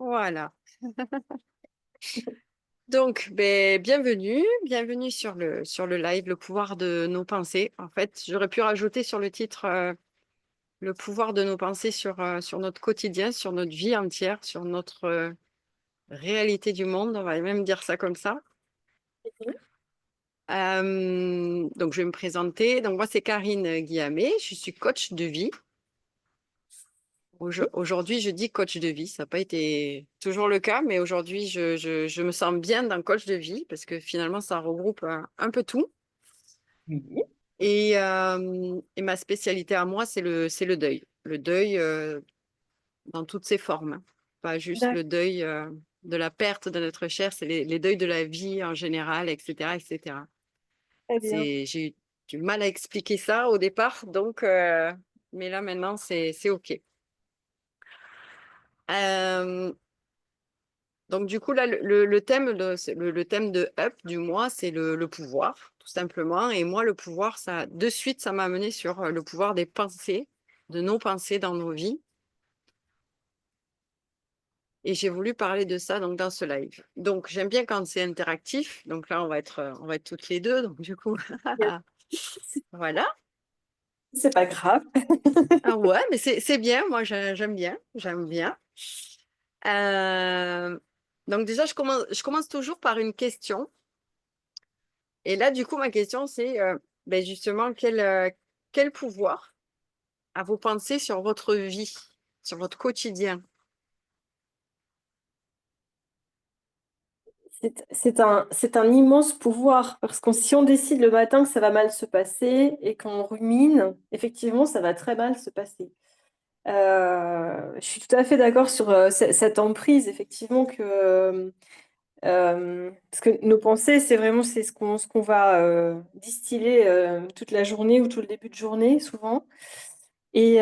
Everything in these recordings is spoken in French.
Voilà. Donc, ben, bienvenue sur le live, le pouvoir de nos pensées. En fait, j'aurais pu rajouter sur le titre le pouvoir de nos pensées sur notre quotidien, sur notre vie entière, sur notre réalité du monde. On va même dire ça comme ça. Donc, je vais me présenter. Donc, moi, c'est Karine Guillamet. Je suis coach de vie. Aujourd'hui, je dis coach de vie. Ça n'a pas été toujours le cas, mais aujourd'hui, je me sens bien dans coach de vie parce que finalement, ça regroupe un peu tout. Oui, Et ma spécialité à moi, c'est le deuil. Le deuil dans toutes ses formes, hein. Pas juste le d'accord, deuil de la perte de notre chair, c'est les deuils de la vie en général, etc., etc. très bien. J'ai eu du mal à expliquer ça au départ, donc, mais là maintenant, c'est OK. Euh, donc du coup, là, le thème, le thème de Up du mois, c'est le pouvoir, tout simplement. Et moi, le pouvoir, ça, de suite, ça m'a amené sur le pouvoir des pensées, de nos pensées dans nos vies. Et j'ai voulu parler de ça donc, dans ce live. Donc, j'aime bien quand c'est interactif. Donc là, on va être toutes les deux. Donc, du coup, voilà. C'est pas grave. Ah ouais, mais c'est bien. Moi, j'aime bien. J'aime bien. Euh, donc, déjà, je commence toujours par une question. Et là, du coup, ma question, c'est ben justement, quel pouvoir a vos pensées sur votre vie, sur votre quotidien? C'est un immense pouvoir parce que si on décide le matin que ça va mal se passer et qu'on rumine, effectivement, ça va très mal se passer. Je suis tout à fait d'accord sur cette emprise, effectivement, parce que nos pensées, c'est ce qu'on va distiller toute la journée ou tout le début de journée, souvent. Et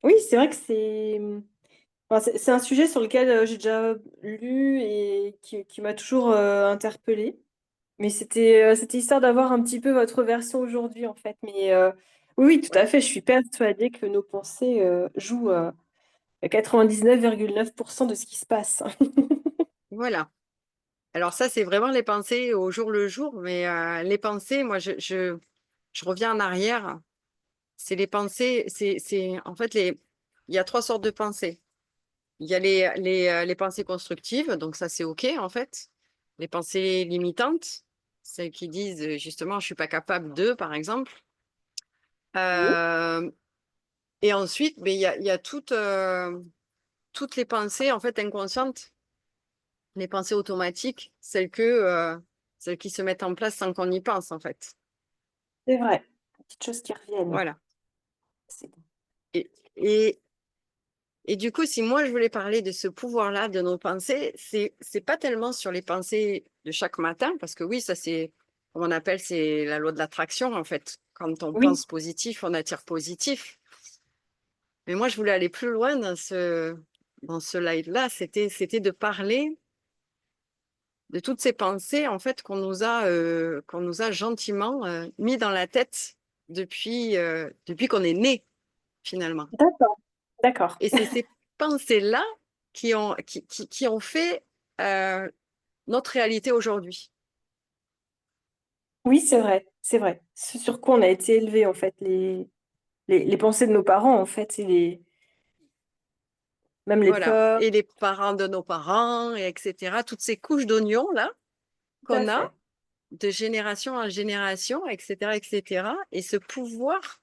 oui, c'est vrai que c'est un sujet sur lequel j'ai déjà lu et qui m'a toujours interpellée. Mais c'était histoire d'avoir un petit peu votre version aujourd'hui, en fait. Mais oui, oui, tout Oui, à fait. Je suis persuadée que nos pensées jouent à 99,9% de ce qui se passe. voilà. Alors ça, c'est vraiment les pensées au jour le jour, mais les pensées, moi, je reviens en arrière. C'est les pensées, c'est en fait il y a trois sortes de pensées. Il y a les pensées constructives, donc ça c'est OK en fait. Les pensées limitantes, celles qui disent justement je suis pas capable de, par exemple. Oui, Euh, et ensuite, mais il y a toutes les pensées en fait inconscientes, les pensées automatiques, celles qui se mettent en place sans qu'on y pense en fait. c'est vrai. Petites choses qui reviennent. Voilà. C'est Et, et, et du coup, si moi je voulais parler de ce pouvoir-là, de nos pensées, c'est pas tellement sur les pensées de chaque matin, parce que oui, ça c'est, comme on appelle, c'est la loi de l'attraction en fait. Quand on Oui, pense positif, on attire positif. Mais moi, je voulais aller plus loin dans ce live-là, c'était de parler de toutes ces pensées en fait qu'on nous a gentiment mis dans la tête depuis qu'on est né finalement. d'accord, d'accord. Et c'est ces pensées-là qui ont fait euh, notre réalité aujourd'hui. Oui, c'est vrai, c'est vrai. Ce sur quoi on a été élevé, en fait, les pensées de nos parents, en fait, même les Voilà. peurs. Et les parents de nos parents, et etc. Toutes ces couches d'oignons là Tout à qu'on a fait. de génération en génération, etc., etc. Et cetera. Et ce pouvoir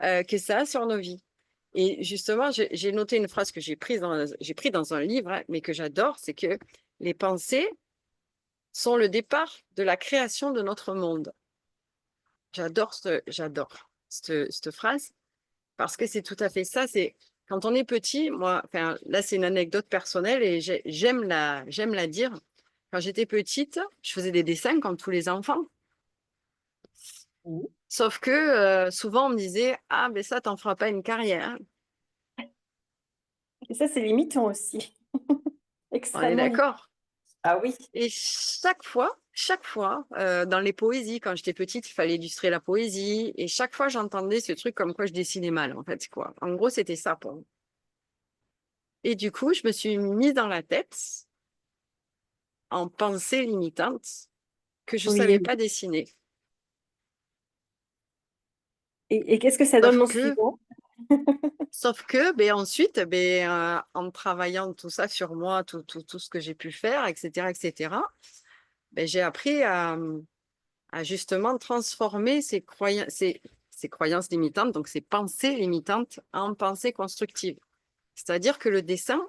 que ça a sur nos vies. Et justement, j'ai noté une phrase que j'ai pris dans un livre, hein, mais que j'adore, c'est que les pensées sont le départ de la création de notre monde. J'adore cette phrase parce que c'est tout à fait ça. C'est quand on est petit, moi, enfin, là, c'est une anecdote personnelle et j'aime la dire. Quand j'étais petite, je faisais des dessins comme tous les enfants. Oui. Sauf que souvent, on me disait, ah, mais ça, t'en feras pas une carrière. Et ça, c'est limitant aussi. On est Extrêmement limitant. d'accord. Ah oui, Et chaque fois, dans les poésies, quand j'étais petite, il fallait illustrer la poésie. Et chaque fois, j'entendais ce truc comme quoi je dessinais mal, en fait, quoi. En gros, c'était ça pour moi. Et du coup, je me suis mis dans la tête, en pensée limitante, que je ne savais Oui. pas dessiner. Et qu'est-ce que ça donne Sauf dans le que, suivant? sauf que ben, ensuite, ben, en travaillant tout ça sur moi, tout ce que j'ai pu faire, etc., ben, j'ai appris à justement transformer ces croyances limitantes, donc ces pensées limitantes, en pensées constructives. C'est-à-dire que le dessin,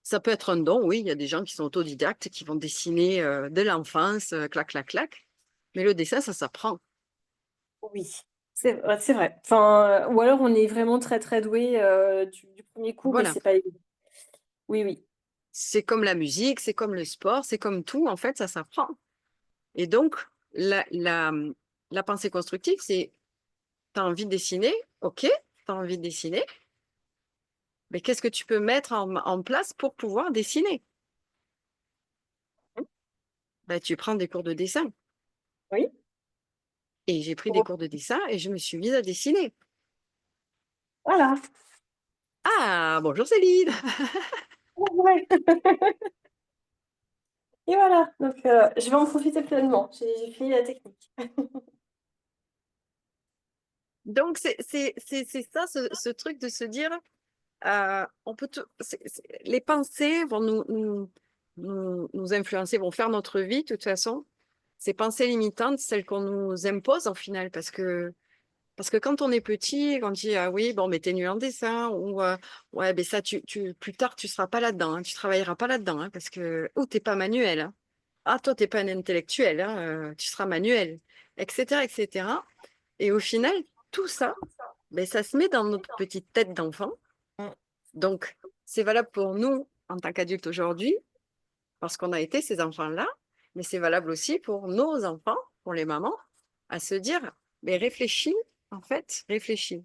ça peut être un don, oui, il y a des gens qui sont autodidactes, qui vont dessiner de l'enfance, clac, clac, clac. Mais le dessin, ça s'apprend. Oui, c'est vrai. Enfin, ou alors on est vraiment très, très doué, du 1er coup, mais Voilà. c'est pas évident. Oui, oui. C'est comme la musique, c'est comme le sport, c'est comme tout, en fait, ça s'apprend. Et donc, la pensée constructive, c'est, tu as envie de dessiner, ok, tu as envie de dessiner, mais qu'est-ce que tu peux mettre en place pour pouvoir dessiner? Ben, tu prends des cours de dessin. Oui, Et j'ai pris des pour cours de dessin et je me suis mise à dessiner. voilà. Ah, bonjour Céline! Ouais. Et voilà, donc je vais en profiter pleinement. J'ai fini la technique. Donc, c'est ça, ce truc de se dire, on peut les pensées vont nous influencer, vont faire notre vie, de toute façon. Ces pensées limitantes, celles qu'on nous impose en final, parce que quand on est petit, on dit, ah oui, bon, mais t'es nul en dessin, ou ouais, mais ça, plus tard, tu seras pas là-dedans, hein, tu travailleras pas là-dedans, hein, parce que, ou t'es pas manuel, hein. Ah, toi, t'es pas un intellectuel, hein, tu seras manuel, etc., etc. Et au final, tout ça, ben, ça se met dans notre petite tête d'enfant. Donc, c'est valable pour nous en tant qu'adultes aujourd'hui, parce qu'on a été ces enfants-là, mais c'est valable aussi pour nos enfants, pour les mamans, à se dire, mais réfléchis, en fait, réfléchis.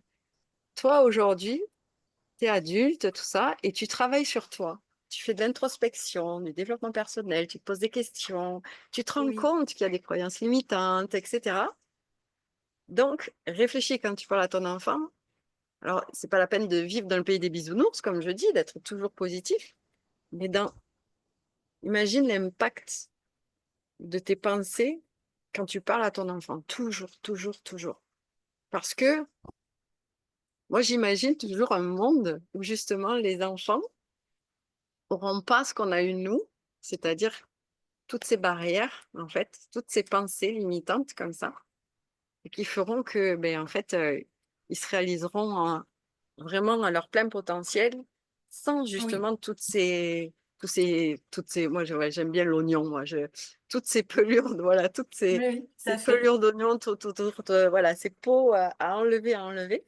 Toi, aujourd'hui, tu es adulte, tout ça, et tu travailles sur toi. Tu fais de l'introspection, du développement personnel, tu te poses des questions, tu te rends Oui, compte qu'il y a des croyances limitantes, etc. Donc, réfléchis quand tu parles à ton enfant. Alors, c'est pas la peine de vivre dans le pays des bisounours, comme je dis, d'être toujours positif, mais imagine l'impact de tes pensées quand tu parles à ton enfant. Toujours, toujours, toujours. Parce que moi, j'imagine toujours un monde où justement les enfants n'auront pas ce qu'on a eu nous, c'est-à-dire toutes ces barrières, en fait, toutes ces pensées limitantes comme ça, et qui feront que, ben, en fait, ils se réaliseront vraiment à leur plein potentiel, sans oui, justement moi, ouais, j'aime bien l'oignon, moi, toutes ces pelures, voilà, oui, oui, tout ces à fait. pelures d'oignon, voilà, ces peaux à enlever.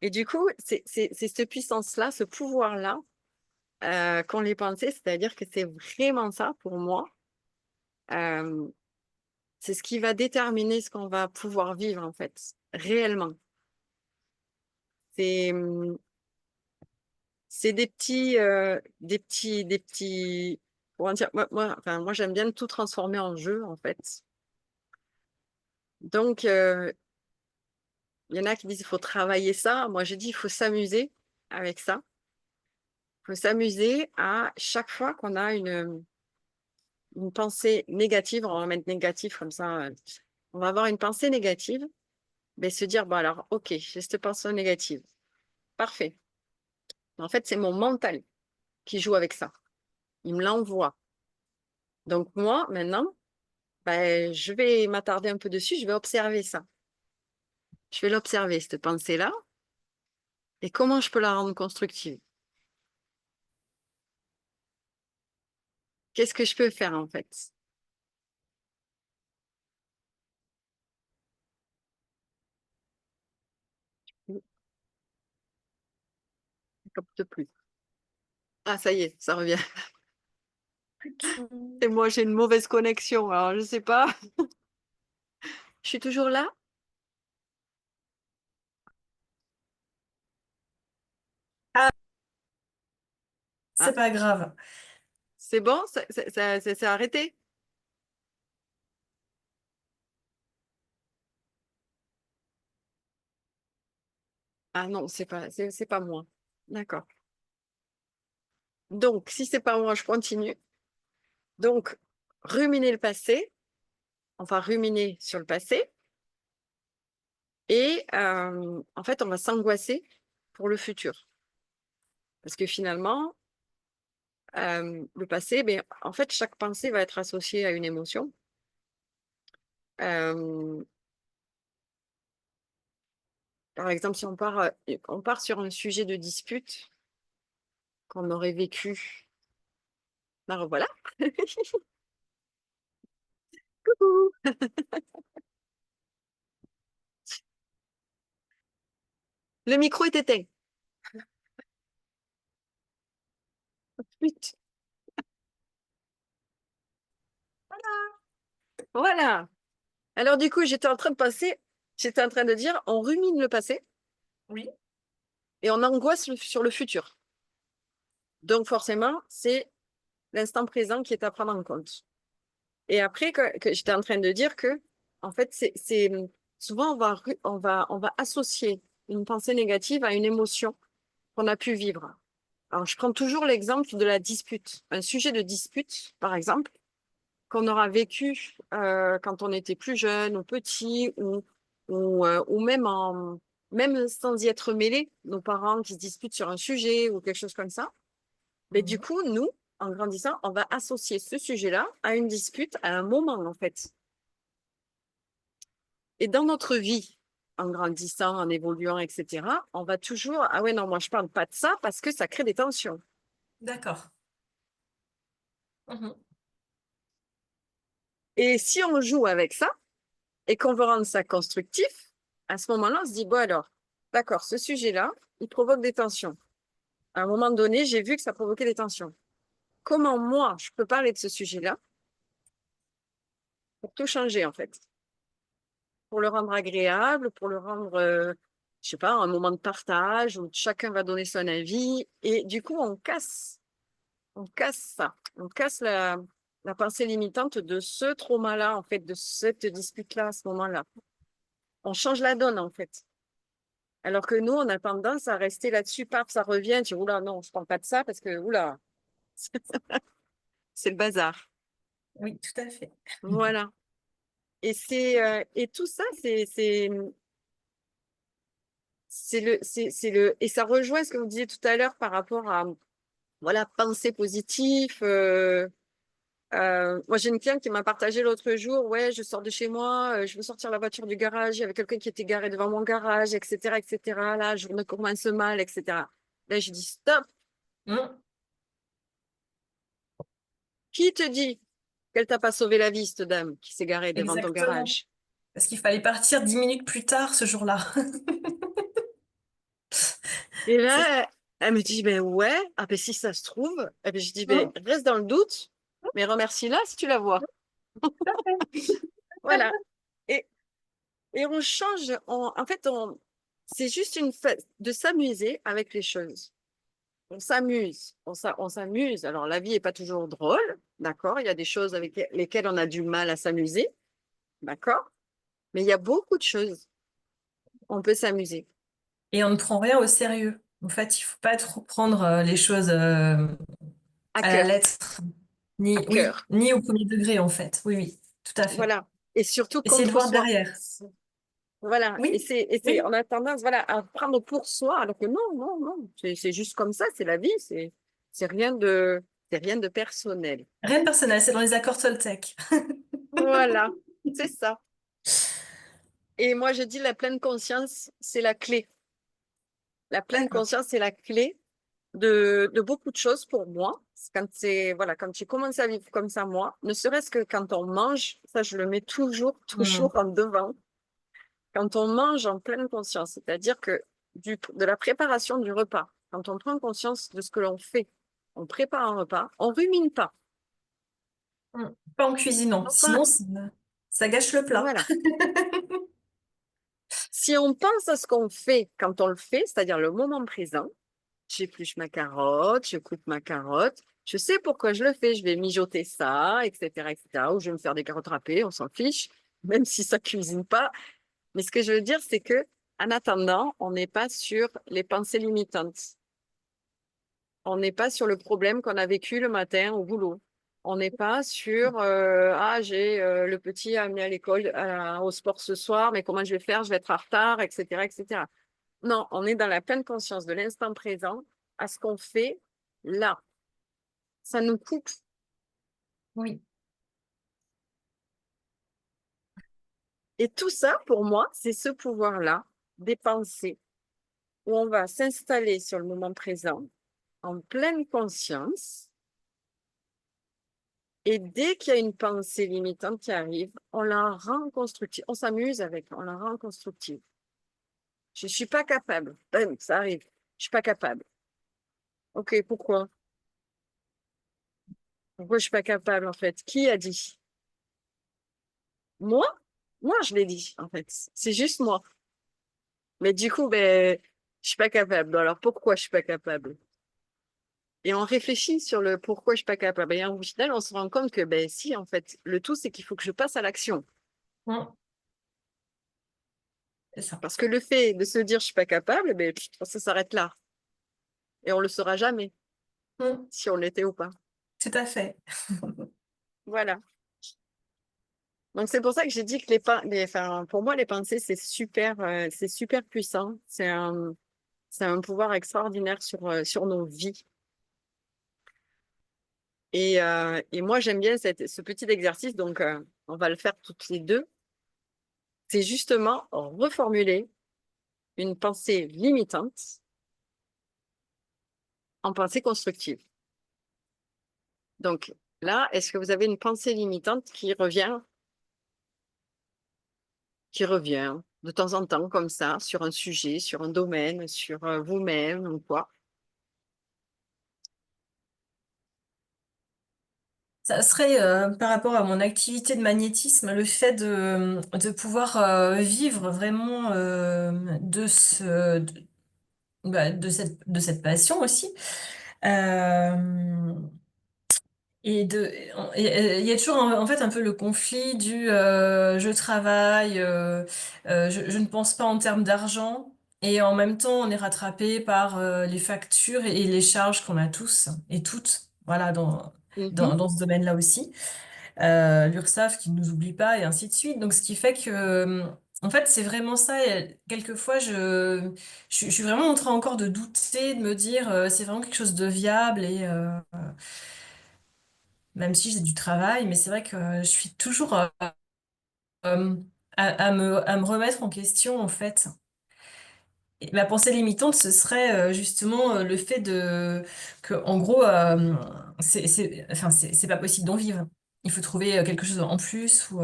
Et du coup, c'est cette puissance-là, ce pouvoir-là, qu'ont les pensées, c'est-à-dire que c'est vraiment ça pour moi. Euh, c'est ce qui va déterminer ce qu'on va pouvoir vivre, en fait, réellement. C'est, c'est des petits, comment dire, enfin, moi, j'aime bien tout transformer en jeu, en fait. Donc, il y en a qui disent il faut travailler ça. Moi, je dis il faut s'amuser avec ça. Il faut s'amuser à chaque fois qu'on a une pensée négative, on va mettre négatif comme ça, on va avoir une pensée négative, mais se dire, bon alors, ok, j'ai cette pensée négative. Parfait. En fait, c'est mon mental qui joue avec ça. Il me l'envoie. Donc moi, maintenant, ben, je vais m'attarder un peu dessus, je vais observer ça. Je vais l'observer, cette pensée-là, et comment je peux la rendre constructive. Qu'est-ce que je peux faire en fait? Je ne capte plus. Ah, ça y est, ça revient. Et moi, j'ai une mauvaise connexion, alors je sais pas. Je suis toujours là? Ah, c'est Ah, pas grave. c'est bon? Ça s'est arrêté? Ah non, c'est pas moi. D'accord. Donc, si c'est pas moi, je continue. Donc, ruminer le passé, enfin ruminer sur le passé, et en fait, on va s'angoisser pour le futur. Parce que finalement, le passé, ben, en fait, chaque pensée va être associée à une émotion. Euh, Par exemple, si on part sur un sujet de dispute qu'on aurait vécu, ben voilà. Coucou. Le micro est éteint. Flûte. Voilà. Alors du coup, j'étais en train de dire, on rumine le passé Oui. et on angoisse sur le futur. Donc forcément, c'est l'instant présent qui est à prendre en compte. Et après, que j'étais en train de dire que, en fait, souvent on va associer une pensée négative à une émotion qu'on a pu vivre. Alors, je prends toujours l'exemple de la dispute. Un sujet de dispute, par exemple, qu'on aura vécu quand on était plus jeune ou petit, ou même sans y être mêlé, nos parents qui se disputent sur un sujet ou quelque chose comme ça. Mais du Mhm. coup, nous, en grandissant, on va associer ce sujet-là à une dispute, à un moment, en fait. Et dans notre vie, en grandissant, en évoluant, etc., on va toujours, ah ouais, non, moi, je parle pas de ça parce que ça crée des tensions. D'accord. Mhm. Et si on joue avec ça et qu'on veut rendre ça constructif, à ce moment-là, on se dit, bon, alors, d'accord, ce sujet-là, il provoque des tensions. À un moment donné, j'ai vu que ça provoquait des tensions. Comment moi, je peux parler de ce sujet-là pour tout changer, en fait? Pour le rendre agréable, pour le rendre, je sais pas, un moment de partage où chacun va donner son avis. Et du coup, on casse ça. On casse la pensée limitante de ce trauma-là, en fait, de cette dispute-là à ce moment-là. On change la donne, en fait. Alors que nous, on a tendance à rester là-dessus, paf, ça revient, tu dis, oula, non, je parle pas de ça parce que, oula, c'est le bazar. Oui, tout à fait. Voilà. Et tout ça, et ça rejoint ce que vous disiez tout à l'heure par rapport à, voilà, penser positif. Moi, j'ai une cliente qui m'a partagé l'autre jour, ouais, je sors de chez moi, je veux sortir la voiture du garage, il y avait quelqu'un qui était garé devant mon garage, etc., etc. Là, je me commence mal, etc. Là, je dis, stop, Mhm. qui te dit qu'elle t'a pas sauvé la vie, cette dame qui s'est garée devant ton Exactement. garage? Parce qu'il fallait partir 10 minutes plus tard ce jour-là. Et C'est là, elle me dit, ben ouais, ah ben si ça se trouve, et ben je dis, ben ça. reste dans le doute, mais remercie-la si tu la vois. Voilà. Et, et on change, en fait, c'est juste de s'amuser avec les choses. On s'amuse, on s'amuse. Alors, la vie n'est pas toujours drôle, d'accord? Il y a des choses avec lesquelles on a du mal à s'amuser, d'accord? Mais il y a beaucoup de choses, on peut s'amuser. Et on ne prend rien au sérieux. En fait, il faut pas trop prendre les choses À à la cœur, lettre, à ni oui, cœur. ni au premier degré en fait. Oui, oui, tout à fait. Voilà. Et surtout Essayer de contre voir soi. derrière. Voilà. Oui, On oui, a tendance, voilà, à prendre pour soi, alors que non, non, non. C'est juste comme ça, c'est la vie, c'est rien c'est rien de personnel. rien de personnel, c'est dans les accords Toltec. Voilà. C'est ça. Et moi, je dis la pleine conscience, c'est la clé. La pleine D'accord. conscience, c'est la clé de beaucoup de choses pour moi. Voilà, quand j'ai commencé à vivre comme ça, moi, ne serait-ce que quand on mange, ça, je le mets toujours, Hmm. toujours en devant. Quand on mange en pleine conscience, c'est-à-dire que de la préparation du repas, quand on prend conscience de ce que l'on fait, on prépare un repas, on rumine pas. Hmm. Pas en cuisinant, Enfin, sinon ça gâche le plat. voilà. Si on pense à ce qu'on fait quand on le fait, c'est-à-dire le moment présent, j'épluche ma carotte, je coupe ma carotte, je sais pourquoi je le fais, je vais mijoter ça, etc., etc., ou je vais me faire des carottes râpées, on s'en fiche, même si ça cuisine pas. Mais ce que je veux dire, c'est que en attendant, on n'est pas sur les pensées limitantes. On n'est pas sur le problème qu'on a vécu le matin au boulot. On n'est pas sur ah, j'ai le petit amené à l'école, au sport ce soir, mais comment je vais faire? Je vais être en retard, etc., etc. Non, on est dans la pleine conscience de l'instant présent à ce qu'on fait là. Ça nous coupe. Oui. Et tout ça, pour moi, c'est ce pouvoir-là des pensées, où on va s'installer sur le moment présent en pleine conscience. Et dès qu'il y a une pensée limitante qui arrive, on la rend constructive. On s'amuse avec, on la rend constructive. Je ne suis pas capable. Bam, ça arrive. Je ne suis pas capable. Ok, pourquoi? Pourquoi je ne suis pas capable, en fait? Qui a dit? Moi? Moi, je l'ai dit, en fait. C'est juste moi. Mais du coup, ben, je ne suis pas capable. Alors, pourquoi je ne suis pas capable? Et on réfléchit sur le pourquoi je ne suis pas capable. Et au final, on se rend compte que, ben, si, en fait, le tout, c'est qu'il faut que je passe à l'action. Mm. C'est ça. Parce que le fait de se dire je ne suis pas capable, ben, ça s'arrête là. Et on ne le saura jamais Mm. si on l'était ou pas. Tout à fait. Voilà. Donc, c'est pour ça que j'ai dit que enfin, pour moi, les pensées, c'est super puissant. C'est un pouvoir extraordinaire sur nos vies. Et moi, j'aime bien ce petit exercice. Donc, on va le faire toutes les deux. C'est justement reformuler une pensée limitante en pensée constructive. Donc, là, est-ce que vous avez une pensée limitante qui revient de temps en temps comme ça, sur un sujet, sur un domaine, sur vous-même ou quoi? Ça serait par rapport à mon activité de magnétisme, le fait de pouvoir vivre vraiment de cette passion aussi. Euh, il y a toujours en fait un peu le conflit du je travaille, je ne pense pas en termes d'argent, et en même temps on est rattrapé par les factures et les charges qu'on a tous et toutes, voilà, Mhm. dans ce domaine-là aussi. L'URSSAF qui ne nous oublie pas et ainsi de suite. Donc ce qui fait que en fait c'est vraiment ça. Et quelquefois je suis vraiment en train encore de douter, de me dire c'est vraiment quelque chose de viable et même si j'ai du travail, mais c'est vrai que je suis toujours euh, à me remettre en question, en fait. Et ma pensée limitante, ce serait justement le fait que, en gros, enfin, c'est pas possible d'en vivre. Il faut trouver quelque chose en plus, ou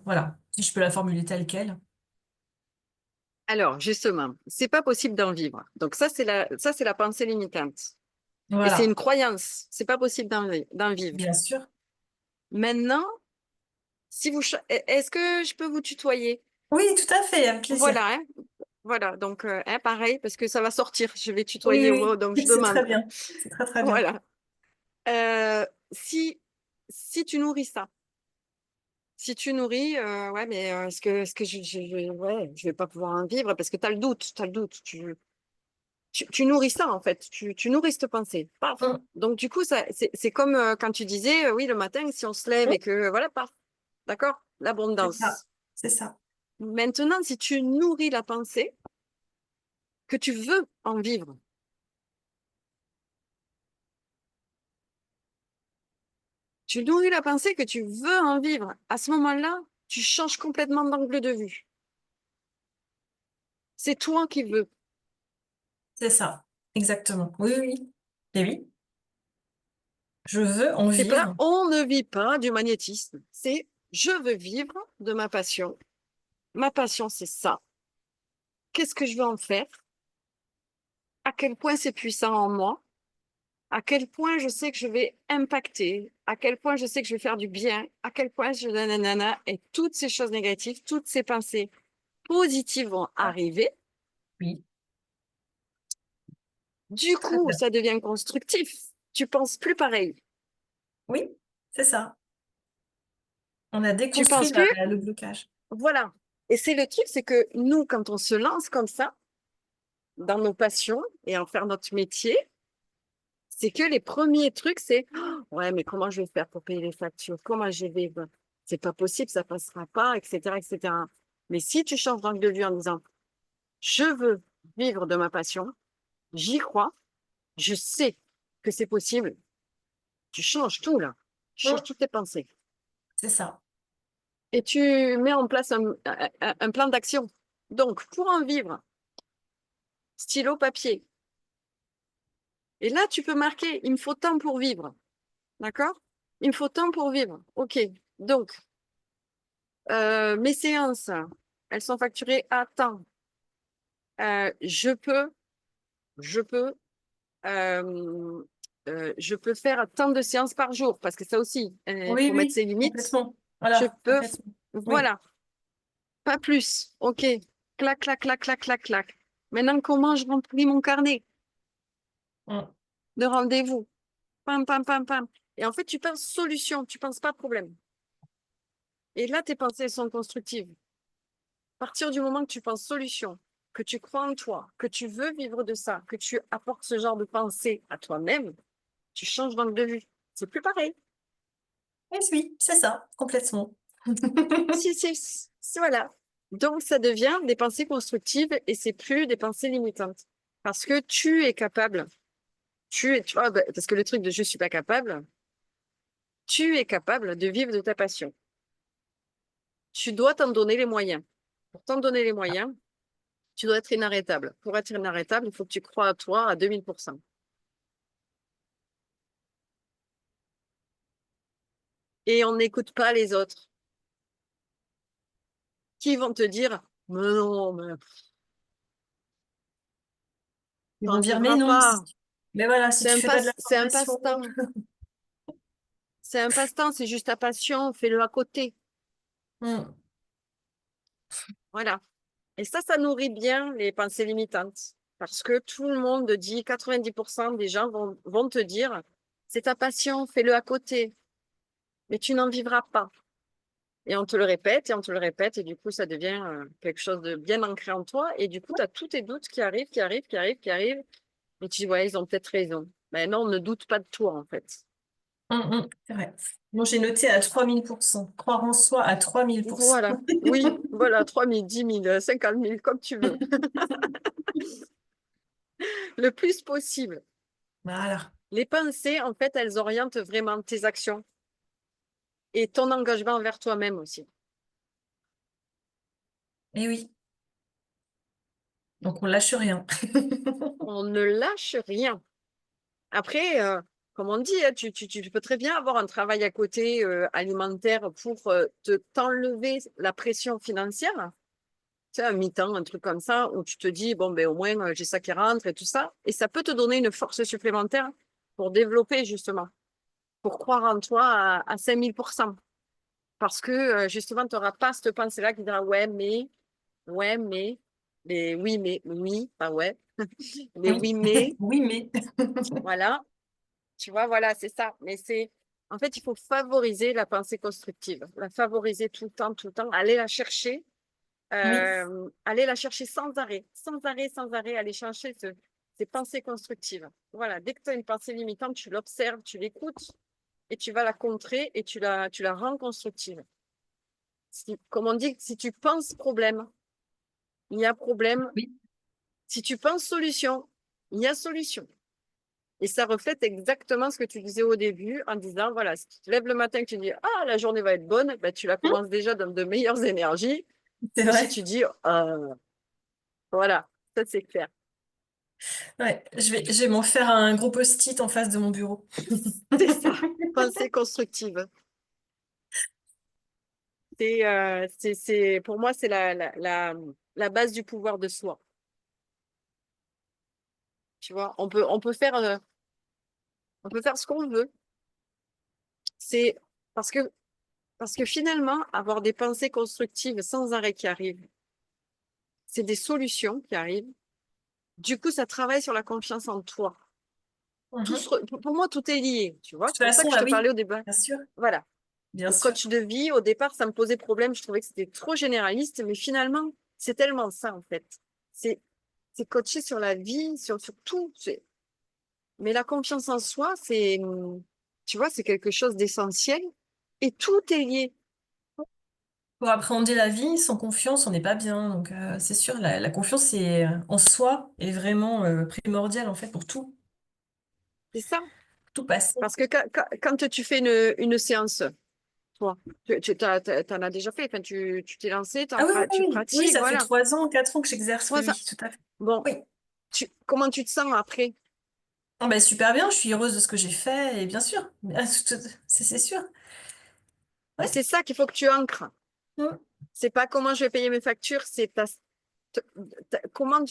voilà, si je peux la formuler telle quelle. Alors, justement, c'est pas possible d'en vivre. Donc ça, c'est la pensée limitante. Et c'est une Voilà, croyance. C'est pas possible d'en vivre. bien sûr. Maintenant, est-ce que je peux vous tutoyer? Oui, tout à fait, avec plaisir. Voilà, hein. Voilà. Donc, hein, pareil, parce que ça va sortir. Je vais Oui, tutoyer, oui, donc oui, je c'est très demande. bien. C'est très, très bien. Voilà. Euh, si, si tu nourris ça, si tu nourris, ouais, mais est-ce que ouais, je vais pas pouvoir en vivre parce que tu as le doute, tu as le doute. Tu nourris ça, en fait. Tu nourris cette pensée. Paf. Mm, Donc, du coup, c'est comme quand tu disais, oui, le matin, si on se lève mm, et que, voilà, paf. D'accord? c'est ça, L'abondance. c'est ça. Maintenant, si tu nourris la pensée que tu veux en vivre, tu nourris la pensée que tu veux en vivre, à ce moment-là, tu changes complètement d'angle de vue. C'est toi qui veux. C'est ça, exactement. Oui, oui, oui. Et oui, je veux en C'est pas, vivre. on ne vit pas du magnétisme. C'est, je veux vivre de ma passion. Ma passion, c'est ça. Qu'est-ce que je veux en faire? À quel point c'est puissant en moi? À quel point je sais que je vais impacter? À quel point je sais que je vais faire du bien? À quel point je nanana, et toutes ces choses négatives, toutes ces pensées positives vont arriver. Oui, Du très coup, bien. ça devient constructif. Tu penses plus pareil. Oui, c'est ça. On a Tu déconstruit penses plus, le blocage. voilà. Et c'est le truc, c'est que nous, quand on se lance comme ça, dans nos passions et en faire notre métier, C'est que les premiers trucs, c'est oh, ouais, mais comment je vais faire pour payer les factures? Comment je vais. C'est pas possible, ça passera pas, etc., etc. Mais si tu changes d'angle de vue en disant je veux vivre de ma passion, j'y crois, je sais que c'est possible, tu changes tout là. Tu changes toutes tes pensées. C'est ça. Et tu mets en place un plan d'action. Donc, pour en vivre, stylo, papier. Et là, tu peux marquer, il me faut temps pour vivre. D'accord? Il me faut temps pour vivre. OK. Donc, mes séances, elles sont facturées à temps. Je peux, je peux faire tant de séances par jour parce que ça aussi, il Oui, faut mettre oui, ses limites. complètement. Je Voilà, peux, complètement. Oui. voilà, pas plus. OK. Clac, clac, clac, clac, clac, clac. Maintenant, comment je remplis mon carnet Mm. de rendez-vous? Pam, pam, pam, pam. Et en fait, tu penses solution, tu penses pas problème. Et là, tes pensées sont constructives. À partir du moment que tu penses solution, que tu crois en toi, que tu veux vivre de ça, que tu apportes ce genre de pensée à toi-même, tu changes d'angle de vue. C'est plus pareil. Oui, oui, c'est ça, complètement. Voilà. Donc, ça devient des pensées constructives et c'est plus des pensées limitantes. Parce que tu es capable, tu vois, parce que le truc de je suis pas capable, tu es capable de vivre de ta passion. Tu dois t'en donner les moyens. Pour t'en donner les moyens, tu dois être inarrêtable. Pour être inarrêtable, il faut que tu crois à toi à 2000%. Et on n'écoute pas les autres qui vont te dire, mais non, mais Ils vont t'en dire, mais vivras non, pas. mais voilà, si tu fais pas de la C'est un formation. passe-temps. C'est un passe-temps, c'est juste ta passion, fais-le à côté. Mm. Voilà. Et ça nourrit bien les pensées limitantes. Parce que tout le monde dit, 90% des gens vont te dire, c'est ta passion, fais-le à côté. Mais tu n'en vivras pas. Et on te le répète, et on te le répète, et du coup, ça devient quelque chose de bien ancré en toi. Et du coup, tu as tous tes doutes qui arrivent, qui arrivent, qui arrivent, qui arrivent. Et tu dis, ouais, ils ont peut-être raison. Mais non, ne doute pas de toi, en fait. C'est vrai. Moi, j'ai noté à 3000%. Croire en soi à 3000%. Voilà. Oui, voilà, 3000, 10 000, 50 000, comme tu veux. Le plus possible. Voilà. Les pensées, en fait, elles orientent vraiment tes actions et ton engagement envers toi-même aussi. Et oui. Donc, on lâche rien. On ne lâche rien. Après, comme on dit, hein, tu peux très bien avoir un travail à côté alimentaire pour t'enlever la pression financière. Tu sais, un mi-temps, un truc comme ça, où tu te dis, bon, ben, au moins, j'ai ça qui rentre et tout ça. Et ça peut te donner une force supplémentaire pour développer, justement, pour croire en toi à 5000%. Parce que, justement, tu n'auras pas cette pensée-là qui dira, ouais, mais oui, mais, oui, pas ouais, mais Oui. oui, mais, Oui, mais. voilà. Tu vois, voilà, c'est ça. Mais en fait, il faut favoriser la pensée constructive, la favoriser tout le temps, Oui. aller la chercher sans arrêt, sans arrêt, sans arrêt, aller chercher ces pensées constructives. Voilà, dès que tu as une pensée limitante, tu l'observes, tu l'écoutes et tu vas la contrer et tu la rends constructive. Comme on dit, si tu penses problème, il y a problème. Oui. Si tu penses solution, il y a solution. Et ça reflète exactement ce que tu disais au début en disant, voilà, si tu te lèves le matin et que tu dis, ah, la journée va être bonne, ben, tu la commences déjà dans de meilleures énergies C'est que si vrai. tu dis, voilà, ça c'est clair. Ouais. Je vais m'en faire un gros post-it en face de mon bureau. C'est ça, pensée constructive. Pour moi, c'est la base du pouvoir de soi. Tu vois, on peut faire ce qu'on veut. C'est parce que, parce que finalement, avoir des pensées constructives sans arrêt qui arrivent, c'est des solutions qui arrivent. Du coup, ça travaille sur la confiance en toi. Mhm. Pour moi, tout est lié, tu De vois. toute C'est pour ça façon, que je ah te oui, parlais au débat. bien sûr, Voilà. bien Le sûr. coach de vie, au départ, ça me posait problème. Je trouvais que c'était trop généraliste, mais finalement, c'est tellement ça, en fait. C'est coacher sur la vie, sur tout. Mais la confiance en soi, tu vois, c'est quelque chose d'essentiel et tout est lié. Pour appréhender la vie, sans confiance, on n'est pas bien. Donc, c'est sûr, la confiance en soi est vraiment primordiale en fait pour C'est ça. tout passer. Parce que quand tu fais une séance, toi, t'en as déjà fait, enfin, tu t'es lancé, Ah oui, oui, tu oui, oui, pratiques, ça fait voilà. 3 ans, 4 ans que j'exerce, oui, 3 ans. oui, tout à fait. Bon, Oui. comment tu te sens après? Ah ben, super bien, je suis heureuse de ce que j'ai fait, et bien sûr, c'est sûr. Et Ouais. c'est ça qu'il faut que tu ancres. Mm. C'est pas comment je vais payer mes factures, c'est te- comment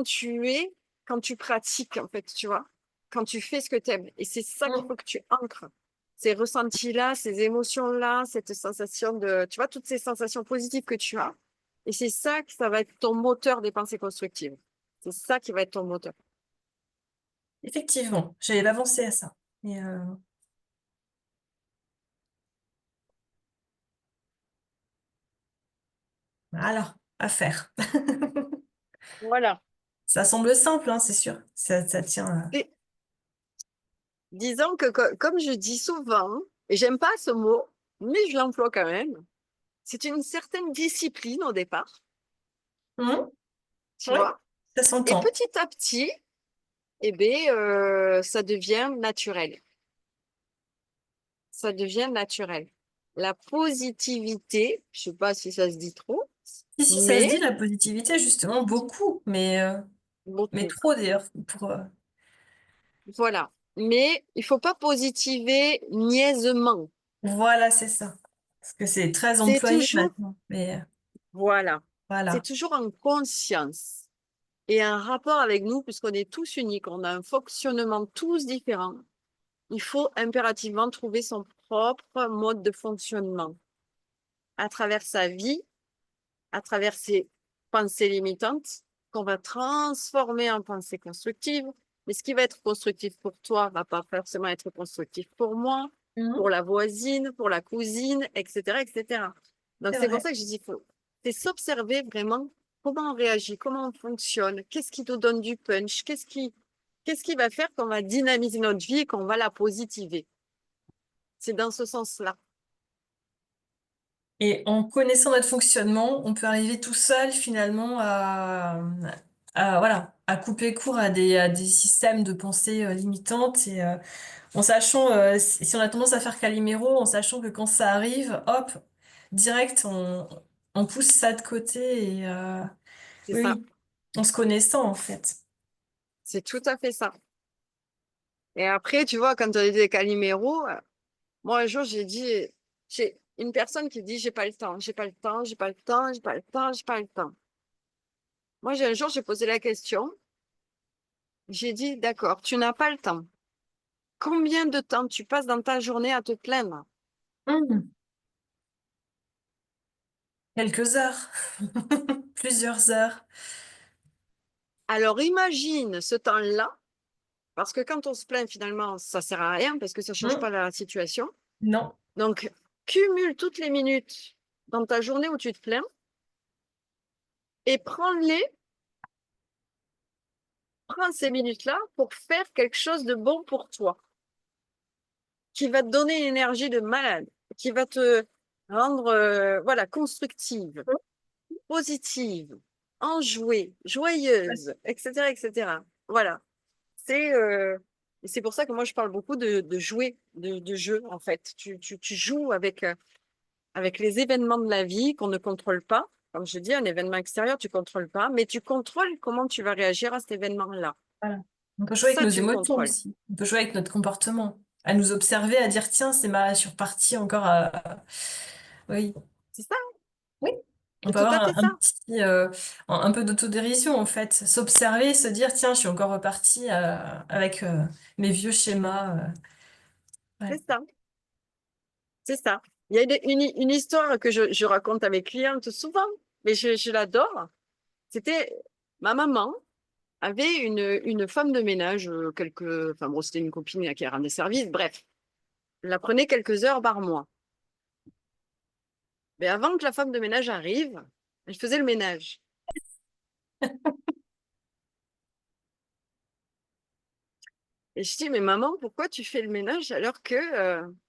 tu es quand tu pratiques, en fait, tu vois, quand tu fais ce que tu aimes. Et c'est ça qu'il Mm. faut que tu ancres. Ces ressentis-là, ces émotions-là, cette sensation de, tu vois, toutes ces sensations positives que tu as. Et c'est ça que ça va être ton moteur des pensées constructives. C'est ça qui va être ton moteur. Effectivement, j'avais pas pensé à ça. Et, voilà, à faire. Voilà. Ça semble simple, hein, c'est sûr. Ça tient. Et disons que, comme je dis souvent, et j'aime pas ce mot, mais je l'emploie quand même, c'est une certaine discipline au départ, tu Oui, vois. ça Et s'entend. petit à petit, eh ben, ça devient naturel. Ça devient naturel. La positivité, je sais pas si ça se dit trop, Si, ça se mais dit la positivité, justement, beaucoup, mais beaucoup. trop d'ailleurs. Voilà. Mais il faut pas positiver niaisement. Voilà, c'est ça. Parce que c'est très C'est employé toujours, maintenant. Mais voilà, c'est voilà. toujours en conscience et un rapport avec nous, puisqu'on est tous uniques, on a un fonctionnement tous différent. Il faut impérativement trouver son propre mode de fonctionnement à travers sa vie, à travers ses pensées limitantes qu'on va transformer en pensées constructives. Mais ce qui va être constructif pour toi va pas forcément être constructif pour moi, Mhm. pour la voisine, pour la cousine, etc., etc. Donc C'est c'est pour vrai. ça que je dis faut, c'est s'observer vraiment comment on réagit, comment on fonctionne, qu'est-ce qui nous donne du punch, qu'est-ce qui va faire qu'on va dynamiser notre vie et qu'on va la positiver. C'est dans ce sens-là. Et en connaissant notre fonctionnement, on peut arriver tout seul finalement voilà, à couper court à des systèmes de pensée limitantes et en sachant, si on a tendance à faire Calimero, en sachant que quand ça arrive, hop, direct, on pousse ça de côté et C'est ça. oui, en se connaissant en fait. C'est tout à fait ça. Et après, tu vois, quand on était Calimero, moi, un jour, j'ai une personne qui dit, j'ai pas le temps, j'ai pas le temps, j'ai pas le temps, j'ai pas le temps, j'ai pas le temps. Moi, un jour, j'ai posé la question, j'ai dit, d'accord, tu n'as pas le temps. Combien de temps tu passes dans ta journée à te plaindre? Hmm. Quelques heures, plusieurs heures. Alors, imagine ce temps-là, parce que quand on se plaint, finalement, ça sert à rien, parce que ça change Hmm. pas la situation. Non. Donc, cumule toutes les minutes dans ta journée où tu te plains et prends ces minutes-là pour faire quelque chose de bon pour toi, qui va te donner une énergie de malade, qui va te rendre voilà, constructive, positive, enjouée, joyeuse, etc., etc. Voilà. C'est c'est pour ça que moi je parle beaucoup de jouer, de jeu en fait. Tu joues avec les événements de la vie qu'on ne contrôle pas. Comme je dis, un événement extérieur, tu ne contrôles pas, mais tu contrôles comment tu vas réagir à cet événement-là. Voilà. On peut jouer avec Ça, nos tu le émotions contrôles. aussi. On peut jouer avec notre comportement. À nous observer, à dire, tiens, je suis repartie encore à... Oui. C'est ça, Oui. On c'est peut tout avoir à fait un ça. petit, un peu d'autodérision en fait. S'observer, se dire, tiens, je suis encore repartie avec mes vieux schémas. C'est Ouais. ça. C'est ça. Il y a une histoire que je raconte à mes clientes souvent, mais je l'adore. C'était ma maman avait une femme de ménage, enfin bon, c'était une copine qui rendait service, bref, elle la prenait quelques heures par mois. Mais avant que la femme de ménage arrive, elle faisait le ménage. Et je dis, mais maman, pourquoi tu fais le ménage alors que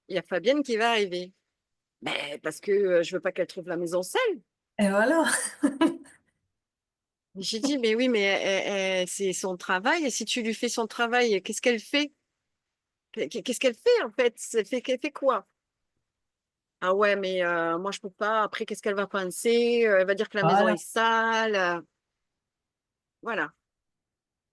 il y a Fabienne qui va arriver? Mais parce que je veux pas qu'elle trouve la maison sale. Et voilà. J'ai dit, mais oui, mais c'est son travail. Et si tu lui fais son travail, qu'est-ce qu'elle fait? Qu'est-ce qu'elle fait en fait? Elle fait quoi? Ah ouais, mais moi je peux pas. Après, qu'est-ce qu'elle va penser? Elle va dire que la maison Voilà. est sale. Voilà.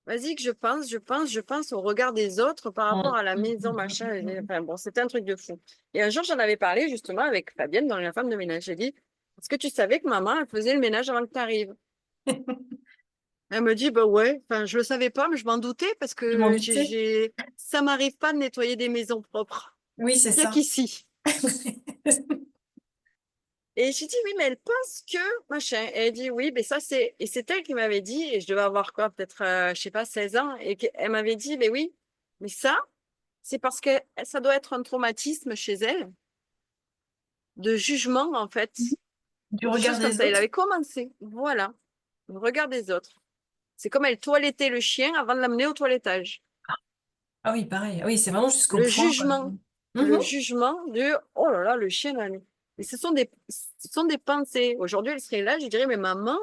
Vas-y que je pense au regard des autres par rapport à la maison, machin. Enfin bon, c'était un truc de fou. Et un jour, j'en avais parlé justement avec Fabienne dans la femme de ménage. J'ai dit, est-ce que tu savais que maman, elle faisait le ménage avant que tu arrives? Elle me dit, bah ouais, enfin, je le savais pas, mais je m'en doutais parce Je m'en que doutais. ça m'arrive pas de nettoyer des maisons propres. Oui, c'est Il n'y a ça. qu'ici. Et j'ai dit, oui, mais elle pense que, machin. Et elle dit, oui, mais ça, et c'est elle qui m'avait dit, et je devais avoir quoi, peut-être, je sais pas, 16 ans, et elle m'avait dit, mais oui, mais ça, c'est parce que ça doit être un traumatisme chez elle, de jugement, en fait, Du ou des regard choses comme des ça. Elle autres. avait commencé. Voilà. Le regard des autres. C'est comme elle toilettait le chien avant de l'amener au toilettage. Ah oui, pareil. Ah oui, c'est vraiment jusqu'au Le point, quoi. jugement. Le Mhm. jugement de, oh là là, le chien là. Et ce sont des pensées. Aujourd'hui, elle serait là, je dirais, mais maman,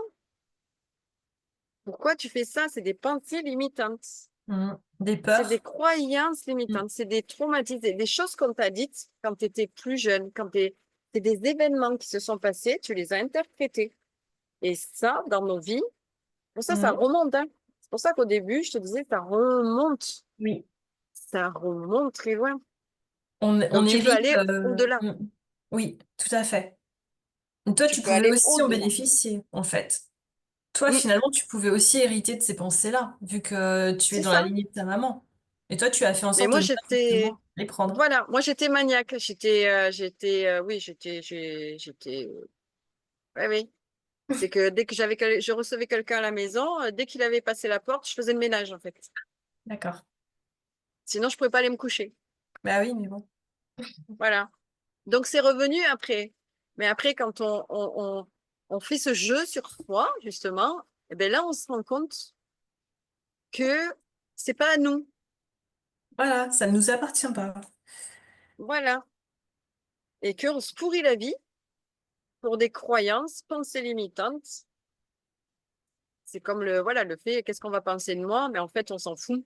pourquoi tu fais ça? C'est des pensées limitantes. Mhm. Des C'est des peurs. croyances Mhm. limitantes. C'est des traumatismes, des choses qu'on t'a dites quand tu étais plus jeune, c'est des événements qui se sont passés, tu les as interprétés. Et ça, dans nos vies, pour ça, ça Mhm. remonte, hein. C'est pour ça qu'au début, je te disais, ça remonte. Oui. Ça remonte très loin. On Donc, tu peux hérite. aller au-delà. Oui, tout à fait. Et toi, Tu tu peux pouvais aller aussi en au-delà. bénéficier, en fait. Toi, Mm, finalement, tu pouvais aussi hériter de ces pensées-là, vu que tu es c'est dans la ça. lignée de ta maman. Et toi, tu as fait en Mais sorte de moi, ne pas j'étais, justement les prendre. voilà, moi, j'étais maniaque. Oui, oui, oui. C'est que dès que je recevais quelqu'un à la maison, dès qu'il avait passé la porte, je faisais le ménage, en fait. D'accord. Sinon, je pouvais pas aller me coucher. Bah oui, mais bon. Voilà. Donc, c'est revenu après. Mais après, quand on fait ce jeu sur soi, justement, eh ben là, on se rend compte que c'est pas à nous. Voilà, ça ne nous appartient pas. Voilà. Et qu'on se pourrit la vie pour des croyances, pensées limitantes. C'est comme voilà, le fait, qu'est-ce qu'on va penser de moi? Mais en fait, on s'en fout.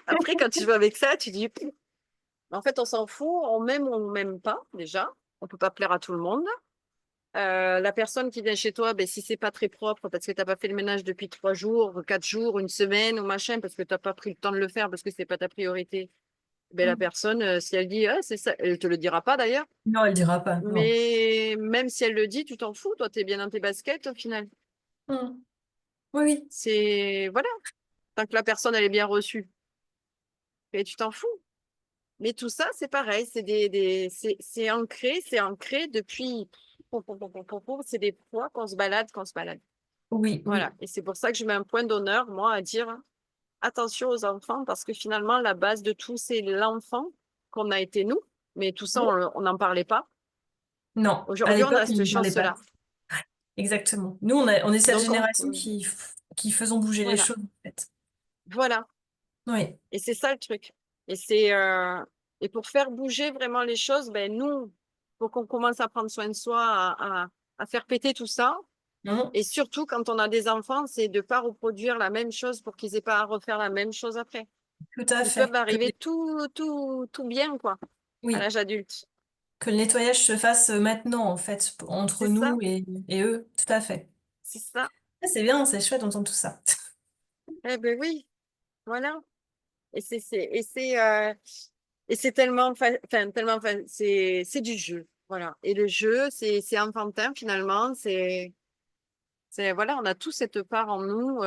Après, quand tu vas avec ça, tu dis, en fait, on s'en fout, on m'aime ou on m'aime pas, déjà. On peut pas plaire à tout le monde. La personne qui vient chez toi, ben, si c'est pas très propre parce que t'as pas fait le ménage depuis 3 jours, 4 jours, une semaine ou machin, parce que t'as pas pris le temps de le faire parce que c'est pas ta priorité, ben, la Mm. personne, si elle dit, ah, c'est ça, elle te le dira pas d'ailleurs. Non, elle dira pas, non. Mais même si elle le dit, tu t'en fous. Toi, t'es bien dans tes baskets au final. Mm. Oui, oui. C'est, voilà, tant que la personne, elle est bien reçue. Et tu t'en fous. Mais tout ça, c'est pareil, c'est ancré depuis. C'est des fois qu'on se balade, qu'on se balade. Oui, Voilà. oui. Et c'est pour ça que je mets un point d'honneur, moi, à dire attention aux enfants, parce que finalement, la base de tout, c'est l'enfant qu'on a été nous. Mais tout ça, Mm. on n'en parlait pas. Non, à Aujourd'hui, on l'époque, a on cette ne parlait pas. chance-là. Exactement. Nous, on est cette Donc, génération qui faisons bouger les voilà. choses, en fait. Voilà. Oui. Et c'est ça le truc. Et pour faire bouger vraiment les choses, ben nous, pour qu'on commence à prendre soin de soi, à faire péter tout ça. Mm. Et surtout, quand on a des enfants, c'est de ne pas reproduire la même chose pour qu'ils aient pas à refaire la même chose après. Tout à Ils peuvent fait. arriver tout bien, quoi, à Oui, l'âge adulte. que le nettoyage se fasse maintenant, en fait, entre C'est ça, nous et eux. Tout à fait. c'est ça. Ah, c'est bien, c'est chouette d'entendre tout ça. Eh ben oui, voilà. Et c'est tellement, c'est du jeu. Voilà. Et le jeu, c'est enfantin finalement. Voilà, on a tous cette part en nous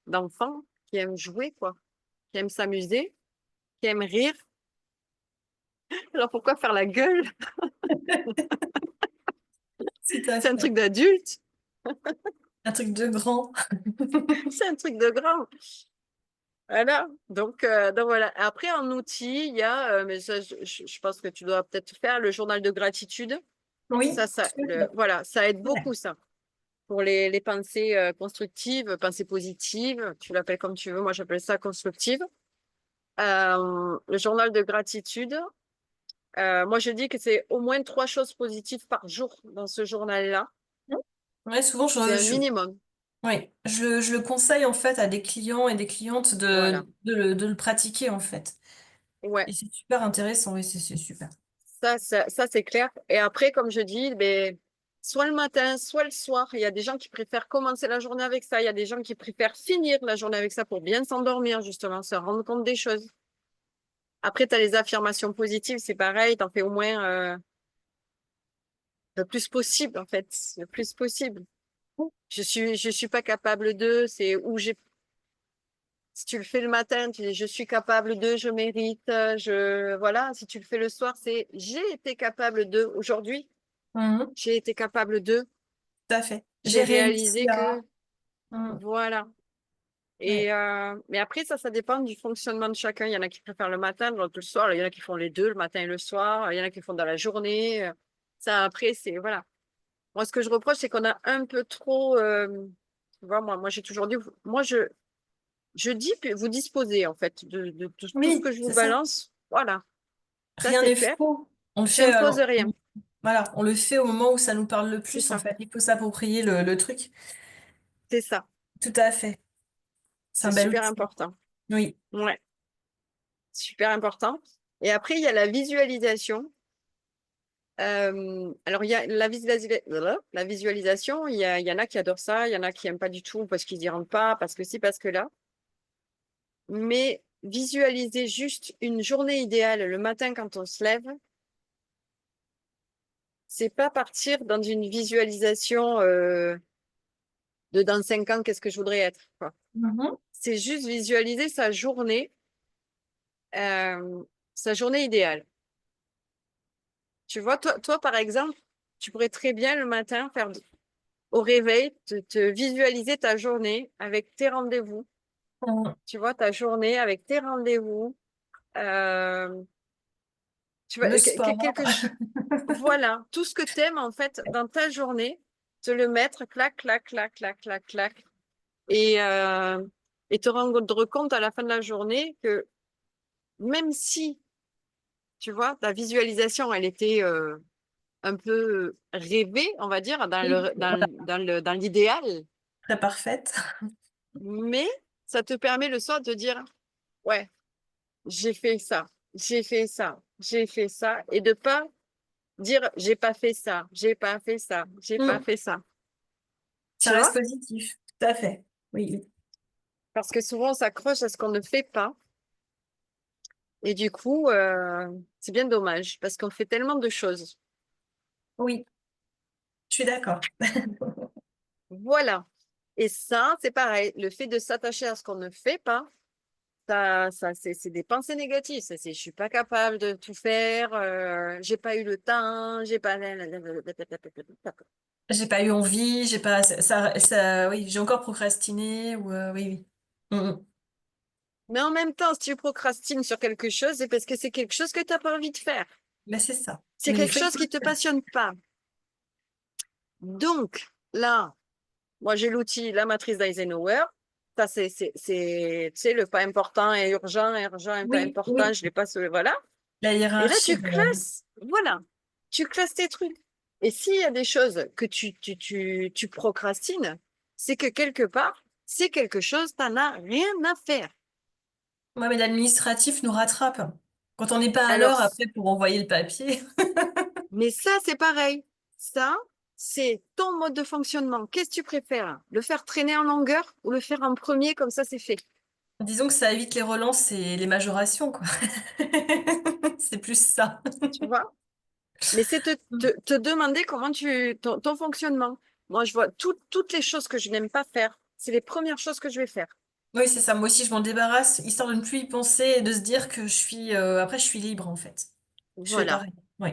d'enfants qui aiment jouer, quoi, qui aiment s'amuser, qui aiment rire. Alors pourquoi faire la gueule? Tout à C'est un fait. truc d'adulte, Un truc de grand. c'est un truc de grand. Voilà. Donc voilà. Après, en outil, il y a, mais ça, je pense que tu dois peut-être faire le journal de gratitude. Oui, tout à fait. Voilà, ça aide Ouais. beaucoup ça. pour les pensées constructives, pensées positives, tu l'appelles comme tu veux, moi j'appelle ça constructive. Le journal de gratitude. Moi, je dis que c'est au moins 3 choses positives par jour dans ce journal-là. Ouais, souvent, C'est un minimum. ouais, je le conseille en fait à des clients et des clientes Voilà. de le pratiquer en fait. Ouais, Et c'est super intéressant, oui, c'est super. ça c'est clair. Et après, comme je dis, ben, soit le matin, soit le soir, il y a des gens qui préfèrent commencer la journée avec ça. Il y a des gens qui préfèrent finir la journée avec ça pour bien s'endormir, justement, se rendre compte des choses. Après, tu as les affirmations positives, c'est pareil, tu en fais au moins le plus possible, en fait, le plus possible. Je suis pas capable de, c'est où j'ai. Si tu le fais le matin, tu dis je suis capable de, je mérite, voilà. Si tu le fais le soir, c'est j'ai été capable de. Aujourd'hui, Mhm, j'ai été capable de. tout à fait. J'ai J'ai réussi réalisé à... que, Mhm, voilà. ouais. Mais après, ça dépend du fonctionnement de chacun. Il y en a qui préfèrent le matin, d'autres le soir. Il y en a qui font les deux, le matin et le soir. Il y en a qui font dans la journée. Ça, après, c'est, voilà. Moi, ce que je reproche, c'est qu'on a un peu trop, tu vois, moi, j'ai toujours dit, moi, je dis que vous disposez, en fait, de tout ce Oui, que je vous c'est ça. balance. Voilà. Ça, Rien c'est n'est clair. faux. On le fait, J'impose rien. voilà, on le fait au moment où ça nous parle le C'est plus, en ça. fait. Il faut s'approprier le truc. C'est ça. Tout à fait. C'est C'est un bel super outil. important. Oui. Ouais. Super important. Et après, il y a la visualisation. Alors, il y a la visualisation, il y en a qui adorent ça, il y en a qui n'aiment pas du tout parce qu'ils n'y rentrent pas, parce que si, parce que là. Mais visualiser juste une journée idéale le matin quand on se lève, c'est pas partir dans une visualisation de dans 5 ans, qu'est-ce que je voudrais être, quoi. Mhm. C'est juste visualiser euh, sa journée idéale. Tu vois, toi, par exemple, tu pourrais très bien le matin faire au réveil, te visualiser ta journée avec tes rendez-vous. Mhm. Tu vois, ta journée avec tes rendez-vous. Euh, tu vois, Le sport. voilà, tout ce que tu aimes en fait dans ta journée, te le mettre, clac, clac, clac, clac, clac, clac, et, euh, et te rendre compte à la fin de la journée que même si, tu vois, ta visualisation, elle était un peu rêvée, on va dire, Oui, voilà, dans l'idéal, très parfaite. mais ça te permet le soir de dire, ouais, j'ai fait ça, j'ai fait ça, j'ai fait ça, et de pas dire, j'ai pas fait ça, j'ai pas fait ça, j'ai pas Mm. fait ça. Ça Tu reste vois? positif. Tout à fait. Oui, oui. Parce que souvent, on s'accroche à ce qu'on ne fait pas. Et du coup, c'est bien dommage parce qu'on fait tellement de choses. Oui, je suis d'accord. Voilà. Et ça, c'est pareil. Le fait de s'attacher à ce qu'on ne fait pas, ça c'est des pensées négatives. Ça, c'est je suis pas capable de tout faire, j'ai pas eu le temps, j'ai pas. J'ai pas eu envie, j'ai pas oui, j'ai encore procrastiné ou oui, oui. Mm, mm. Mais en même temps, si tu procrastines sur quelque chose, c'est parce que c'est quelque chose que tu n'as pas envie de faire. Mais c'est ça. C'est Mais des quelque fois, il chose faut qui le ne te faire. passionne pas. Donc, là, moi, j'ai l'outil, la matrice d'Eisenhower. Ça, tu sais, le pas important et urgent, urgent et pas Oui, important, oui. je l'ai pas sur, voilà. La Et là, hiérarchie tu de... classes, voilà. Tu classes tes trucs. Et s'il y a des choses que tu procrastines, c'est que quelque part, c'est quelque chose, tu n'en as rien à faire. Ouais, mais l'administratif nous rattrape. Quand on n'est pas à Alors, l'heure après pour envoyer le papier, mais ça, c'est pareil. Ça, c'est ton mode de fonctionnement. Qu'est-ce que tu préfères? Le faire traîner en longueur ou le faire en premier, comme ça, c'est fait. disons que ça évite les relances et les majorations, quoi. C'est plus ça. Tu vois? Mais c'est te demander ton fonctionnement. Moi, je vois toutes les choses que je n'aime pas faire. C'est les premières choses que je vais faire. Oui, c'est ça. Moi aussi, je m'en débarrasse, histoire de ne plus y penser et de se dire que je suis... après, je suis libre, en fait. Je fais Voilà. pareil. Oui.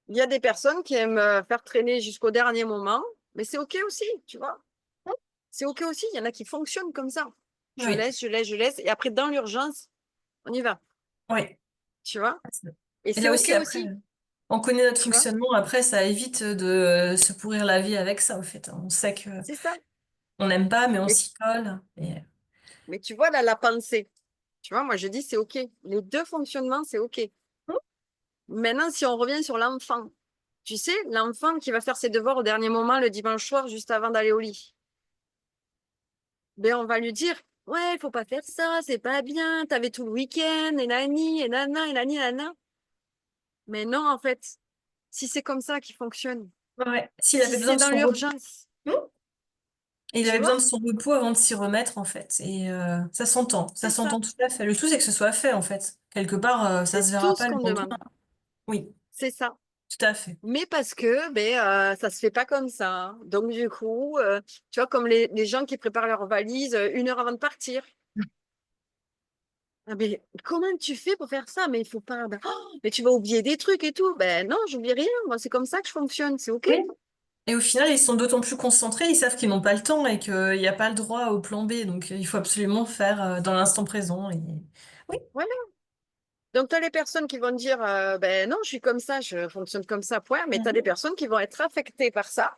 Il y a des personnes qui aiment faire traîner jusqu'au dernier moment, mais c'est OK aussi, tu vois. C'est OK aussi. Il y en a qui fonctionnent comme ça. Je Oui. laisse, je laisse, je laisse. Et après, dans l'urgence, on y va. Oui. Tu vois? Et Et c'est là OK aussi, après... aussi. On connaît notre tu vois? fonctionnement, après, ça évite de se pourrir la vie avec ça, au fait. On sait que C'est ça. on n'aime pas, mais on Mais, s'y colle. mais tu vois, là, la pensée, tu vois, moi, je dis, c'est OK. Les deux fonctionnements, c'est OK. Maintenant, si on revient sur l'enfant, tu sais, l'enfant qui va faire ses devoirs au dernier moment le dimanche soir, juste avant d'aller au lit, ben, on va lui dire, ouais, il faut pas faire ça, c'est pas bien, t'avais tout le week-end, et nani, et nana, et nani, nana. Mais non, en fait, si c'est comme ça qu'il fonctionne, Ouais. S'il si avait besoin c'est de dans son repos. l'urgence, Et il tu avait vois, besoin de son repos avant de s'y remettre, en fait. Et ça c'est ça. s'entend tout à fait. Le tout, c'est que ce soit fait, en fait. Quelque part, ça C'est se verra tout ce pas le qu'on lendemain. demande. Oui, C'est ça. tout à fait. Mais parce que ben, ça se fait pas comme ça, hein. Donc, du coup, tu vois, comme les gens qui préparent leur valise 1 heure avant de partir. Ah, mais comment tu fais pour faire ça? Mais il faut pas. Ben, oh, mais tu vas oublier des trucs et tout. Ben non, j'oublie rien. Moi, c'est comme ça que je fonctionne. C'est OK. Oui. Et au final, ils sont d'autant plus concentrés, ils savent qu'ils n'ont pas le temps et qu'il n'y a pas le droit au plan B. Donc, il faut absolument faire dans l'instant présent. Oui, Voilà. Donc, tu as les personnes qui vont te dire ben non, je suis comme ça, je fonctionne comme ça, point. Mais tu as des Mhm. personnes qui vont être affectées par ça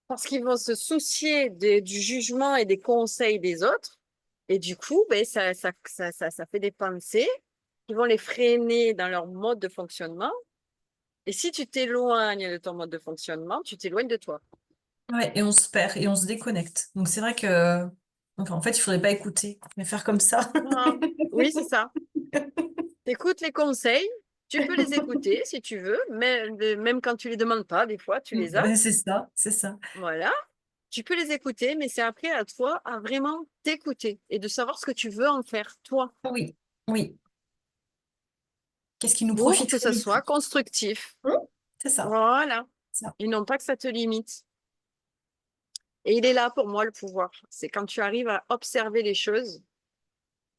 parce qu'ils vont se soucier du jugement et des conseils des autres. Et du coup, ben, ça fait des pensées qui vont les freiner dans leur mode de fonctionnement. Et si tu t'éloignes de ton mode de fonctionnement, tu t'éloignes de toi. Ouais, et on se perd et on se déconnecte. Donc, c'est vrai que, enfin, en fait, il faudrait pas écouter, mais faire comme ça. Ah, oui, c'est ça. Tu écoutes les conseils, tu peux les écouter si tu veux, mais même quand tu les demandes pas, des fois, tu les as. Ouais, c'est ça, c'est ça. Voilà. Tu peux les écouter, mais c'est après à toi à vraiment t'écouter et de savoir ce que tu veux en faire, toi, Oui, oui. Qu'est-ce qui nous pour que profiterait ça le soit plus? constructif. C'est ça. Voilà. Ça. Et non pas que ça te limite. Et il est là pour moi, le pouvoir. C'est quand tu arrives à observer les choses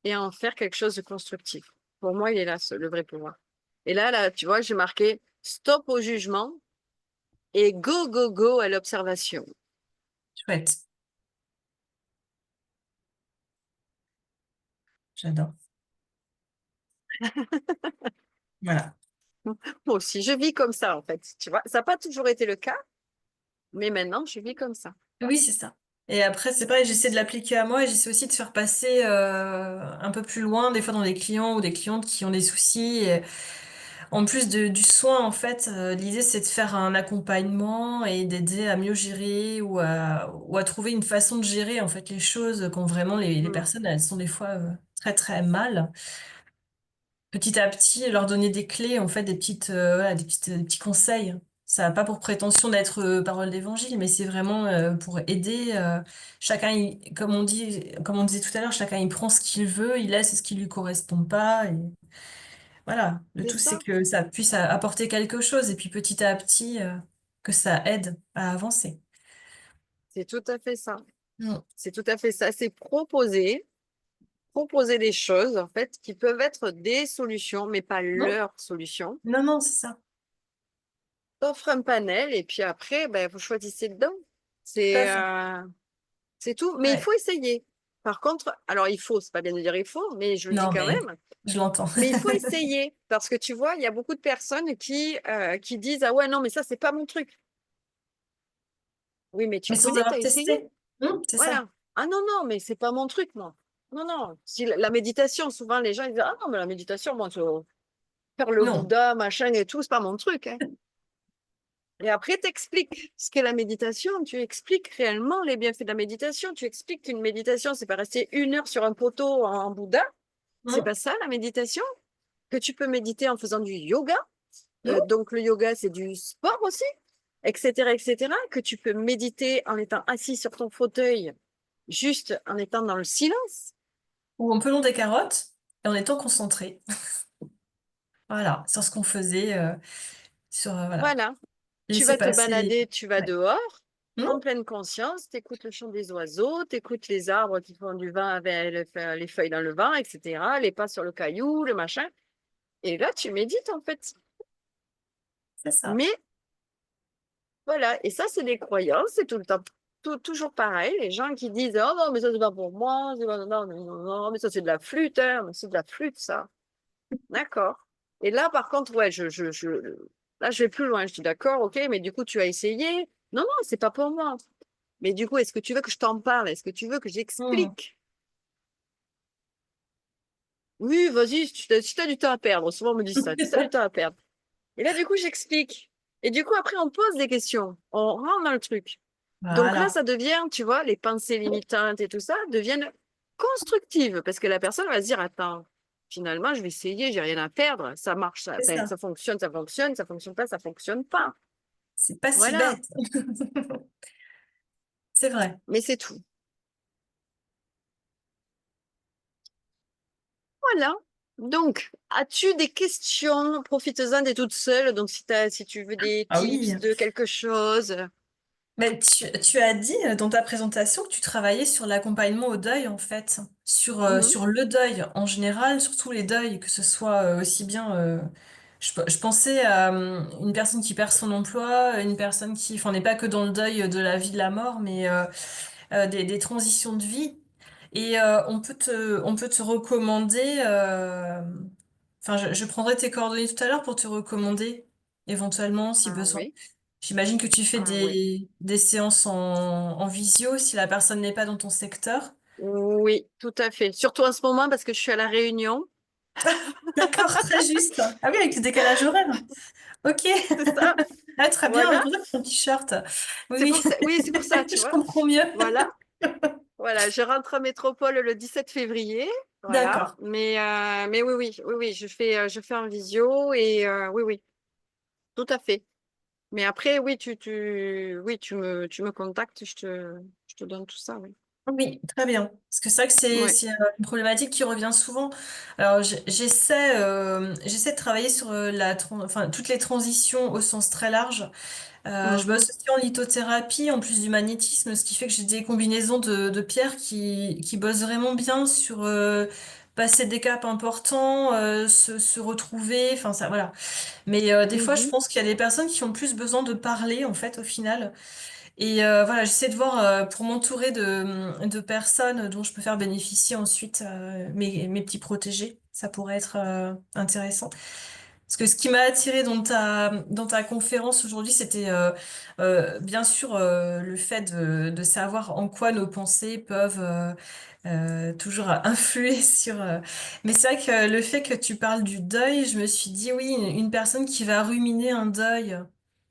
et à en faire quelque chose de constructif. Pour moi, il est là, le vrai pouvoir. Et là, tu vois, j'ai marqué stop au jugement et go, go, go à l'observation. Chouette. J'adore. Voilà. Moi aussi, je vis comme ça, en fait. Tu vois, ça n'a pas toujours été le cas, mais maintenant, je vis comme ça. Oui, c'est ça. Et après, c'est pareil, j'essaie de l'appliquer à moi et j'essaie aussi de faire passer un peu plus loin, des fois dans des clients ou des clientes qui ont des soucis. Et en plus du soin, en fait, l'idée c'est de faire un accompagnement et d'aider à mieux gérer ou à trouver une façon de gérer en fait les choses quand vraiment les Mm. personnes elles sont des fois très très mal. Petit à petit, leur donner des clés, en fait, des petites, voilà, des petits conseils. Ça n'a pas pour prétention d'être parole d'évangile, mais c'est vraiment pour aider. Chacun, comme on disait tout à l'heure, chacun il prend ce qu'il veut, il laisse ce qui lui correspond pas. Et voilà, le C'est tout c'est ça, que ça puisse apporter quelque chose et puis petit à petit que ça aide à avancer. c'est tout à fait ça. Mm. C'est tout à fait ça. C'est proposer des choses, en fait, qui peuvent être des solutions, mais pas Non? leur solution. Non, non, c'est ça. T'offres un panel et puis après, ben, vous choisissez dedans. Tout à C'est fait. euh, c'est tout. Mais il Ouais. faut essayer. Par contre, alors il faut, c'est pas bien de dire il faut, mais je le dis Non, quand mais même. je l'entends. Mais il faut essayer parce que tu vois, il y a beaucoup de personnes qui disent ah ouais non mais ça c'est pas mon truc. Oui mais tu Mais sans connais, tu avoir as essayé. testé. C'est ça. Voilà. Ah non non mais c'est pas mon truc moi. Non non. Si la méditation, souvent les gens ils disent ah non mais la méditation, moi faire le Non. Bouddha machin et tout, c'est pas mon truc, hein. Et après, tu expliques ce qu'est la méditation, tu expliques réellement les bienfaits de la méditation, tu expliques qu'une méditation, c'est pas rester 1 heure sur un poteau en Bouddha, c'est Hum, pas ça la méditation, que tu peux méditer en faisant du yoga, hum. donc le yoga c'est du sport aussi, etc., que tu peux méditer en étant assis sur ton fauteuil, juste en étant dans le silence. Ou en pelant des carottes et en étant concentré. Voilà, sur ce qu'on faisait, voilà, Voilà. Tu laisser vas te passer. balader, tu vas Ouais. dehors, Hum. en pleine conscience, tu écoutes le chant des oiseaux, tu écoutes les arbres qui font du vent avec les feuilles dans le vent, etc., les pas sur le caillou, le machin. Et là, tu médites en fait. C'est ça. Mais voilà, et ça, c'est des croyances, c'est tout le temps, toujours pareil. Les gens qui disent oh non, mais ça, c'est pas pour moi, non, non, non, non, mais ça, c'est de la flûte, hein, mais c'est de la flûte, ça. D'accord. Et là, par contre, ouais, là, je vais plus loin. Je dis d'accord, ok, mais du coup, tu as essayé. Non, non, c'est pas pour moi. Mais du coup, est-ce que tu veux que je t'en parle? Est-ce que tu veux que Mm. j'explique? Oui, vas-y, si t'as du temps à perdre. Souvent, on me dit ça. Si t'as du temps à perdre. Et là, du coup, j'explique. Et du coup, après, on pose des questions. On rentre dans le truc. Donc là, Voilà, ça devient, tu vois, les pensées limitantes et tout ça deviennent constructives parce que la personne va se dire, attends, finalement, je vais essayer, j'ai rien à perdre, ça marche, c'est enfin, ça. ça fonctionne pas, ça fonctionne pas. C'est pas si Voilà, bête. C'est vrai. mais c'est tout. Voilà. Donc, as-tu des questions? Profites-en, t'es toute seule. Donc, si tu veux des Ah oui. tips de quelque chose. Mais tu as dit dans ta présentation que tu travaillais sur l'accompagnement au deuil, en fait, Mhm, sur le deuil en général, sur tous les deuils, que ce soit aussi bien... je pensais à une personne qui perd son emploi, une personne qui... Enfin, on n'est pas que dans le deuil de la vie, de la mort, mais des transitions de vie. Et on peut te recommander... Enfin, je prendrai tes coordonnées tout à l'heure pour te recommander, éventuellement, si ah besoin. oui, J'imagine que tu fais ah oui. des séances en visio si la personne n'est pas dans ton secteur. Oui, tout à fait. Surtout en ce moment parce que je suis à La Réunion. D'accord, très juste. Ah oui, avec le décalage horaire. Ok. C'est ça. Ah, très bien, Voilà. c'est pour ça que ton t-shirt. Oui, C'est oui, pour ça. Oui, c'est pour ça, tu je vois. comprends mieux. Voilà. Voilà. Je rentre en métropole le 17 février. Voilà. D'accord. Mais oui, oui, oui, oui. Je fais en visio et oui, oui, tout à fait. Mais après, oui, oui, tu me contactes, je te donne tout ça, oui. Oui, très bien. Parce que c'est vrai que Ouais. c'est une problématique qui revient souvent. Alors, j'essaie de travailler sur enfin, toutes les transitions au sens très large. Je bosse Mhm, aussi en lithothérapie, en plus du magnétisme, ce qui fait que j'ai des combinaisons de pierres qui bossent vraiment bien sur passer des caps importants, se retrouver, enfin ça, voilà. Mais des fois, je mhm. pense qu'il y a des personnes qui ont plus besoin de parler, en fait, au final. Et voilà, j'essaie de voir pour m'entourer de personnes dont je peux faire bénéficier ensuite mes petits protégés. Ça pourrait être intéressant. Parce que ce qui m'a attiré dans ta conférence aujourd'hui, c'était bien sûr le fait de savoir en quoi nos pensées peuvent toujours influer sur... Mais c'est vrai que le fait que tu parles du deuil, je me suis dit, oui, une personne qui va ruminer un deuil,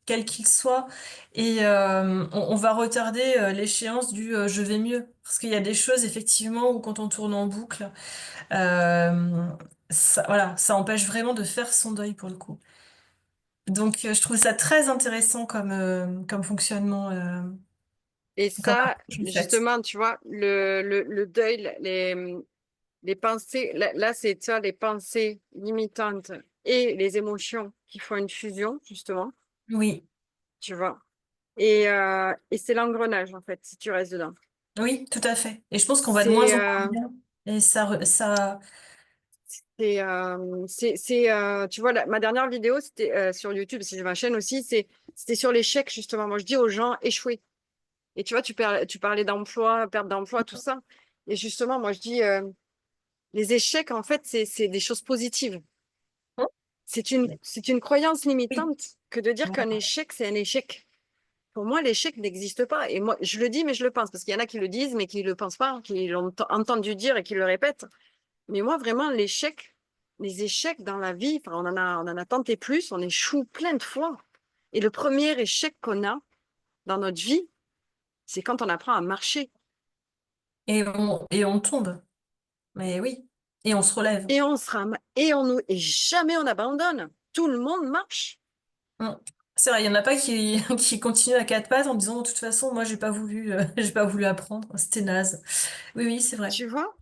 quel qu'il soit, et on va retarder l'échéance du je vais mieux. Parce qu'il y a des choses, effectivement, où quand on tourne en boucle, euh, ça, voilà, ça empêche vraiment de faire son deuil pour le coup. Donc, je trouve ça très intéressant comme fonctionnement, Et comme ça, approche en fait. justement, tu vois, le deuil, les pensées, là, c'est ça, les pensées limitantes et les émotions qui font une fusion, justement, Oui, tu vois. Et c'est l'engrenage, en fait, si tu restes dedans. oui, tout à fait. Et je pense qu'on va de moins C'est en moins bien. Et ça, tu vois, ma dernière vidéo, c'était sur YouTube, c'est ma chaîne aussi, c'était sur l'échec, justement. Moi, je dis aux gens, échouez. Et tu vois, tu parlais d'emploi, perte d'emploi, tout ça. Et justement, moi, je dis, les échecs, en fait, c'est des choses positives. Hein. C'est une croyance Oui, limitante que de dire qu'un voilà. échec, c'est un échec. Pour moi, l'échec n'existe pas. Et moi, je le dis, mais je le pense, parce qu'il y en a qui le disent, mais qui ne le pensent pas, qui l'ont entendu dire et qui le répètent. Mais moi, vraiment, les échecs dans la vie, enfin, on en a tenté plus, on échoue plein de fois. Et le premier échec qu'on a dans notre vie, c'est quand on apprend à marcher. Et on tombe. Mais oui. Et on se relève. Et on se et jamais on abandonne. Tout le monde marche, Hum. C'est vrai, il y en a pas qui, qui continuent à quatre pattes en disant, de toute façon, moi, j'ai pas voulu, j'ai pas voulu apprendre. C'était naze. Oui, oui, c'est vrai. tu vois.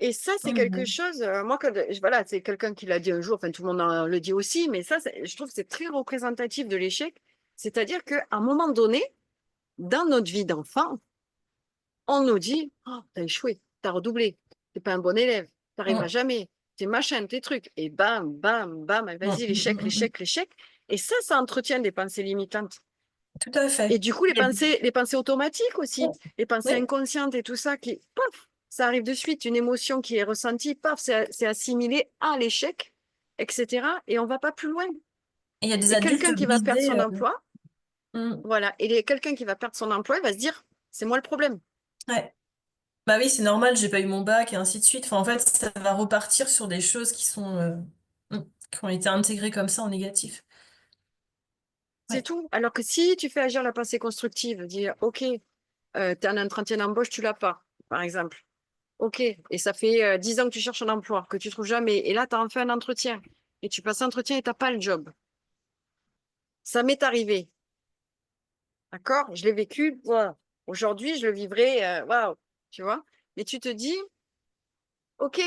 Et ça, c'est quelque Mhm. chose, moi, voilà, c'est quelqu'un qui l'a dit un jour, enfin, tout le monde le dit aussi, mais ça, je trouve que c'est très représentatif de l'échec. C'est-à-dire qu'à un moment donné, dans notre vie d'enfant, on nous dit, oh, t'as échoué, t'as redoublé, t'es pas un bon élève, t'arriveras Hum, jamais, t'es machin, tes trucs. Et bam, bam, bam, hum, vas-y, hum, hum, l'échec, hum. l'échec, l'échec. Et ça entretient des pensées limitantes. Tout à Et fait. du coup, Il y a les pensées automatiques aussi, les pensées Oui, inconscientes et tout ça, qui, paf, ça arrive de suite, une émotion qui est ressentie, paf, c'est assimilé à l'échec. etc. Et on va pas plus loin. Et il y a des Et adultes quelqu'un qui va perdre brisés. son emploi, Hmm, voilà, et quelqu'un qui va perdre son emploi, il va se dire, c'est moi le problème. ouais. Bah oui, c'est normal, j'ai pas eu mon bac et ainsi de suite. Enfin, en fait, ça va repartir sur des choses hmm, qui ont été intégrées comme ça en négatif. C'est Ouais. tout. Alors que si tu fais agir la pensée constructive, dire, OK, tu as un entretien d'embauche, tu l'as pas, par exemple. OK, et ça fait 10 ans que tu cherches un emploi, que tu trouves jamais. Et là, tu as enfin un entretien. Et tu passes l'entretien et tu n'as pas le job. Ça m'est arrivé. D'accord? Je l'ai vécu. Voilà. Aujourd'hui, je le vivrai. Waouh. Tu vois? Mais tu te dis, OK,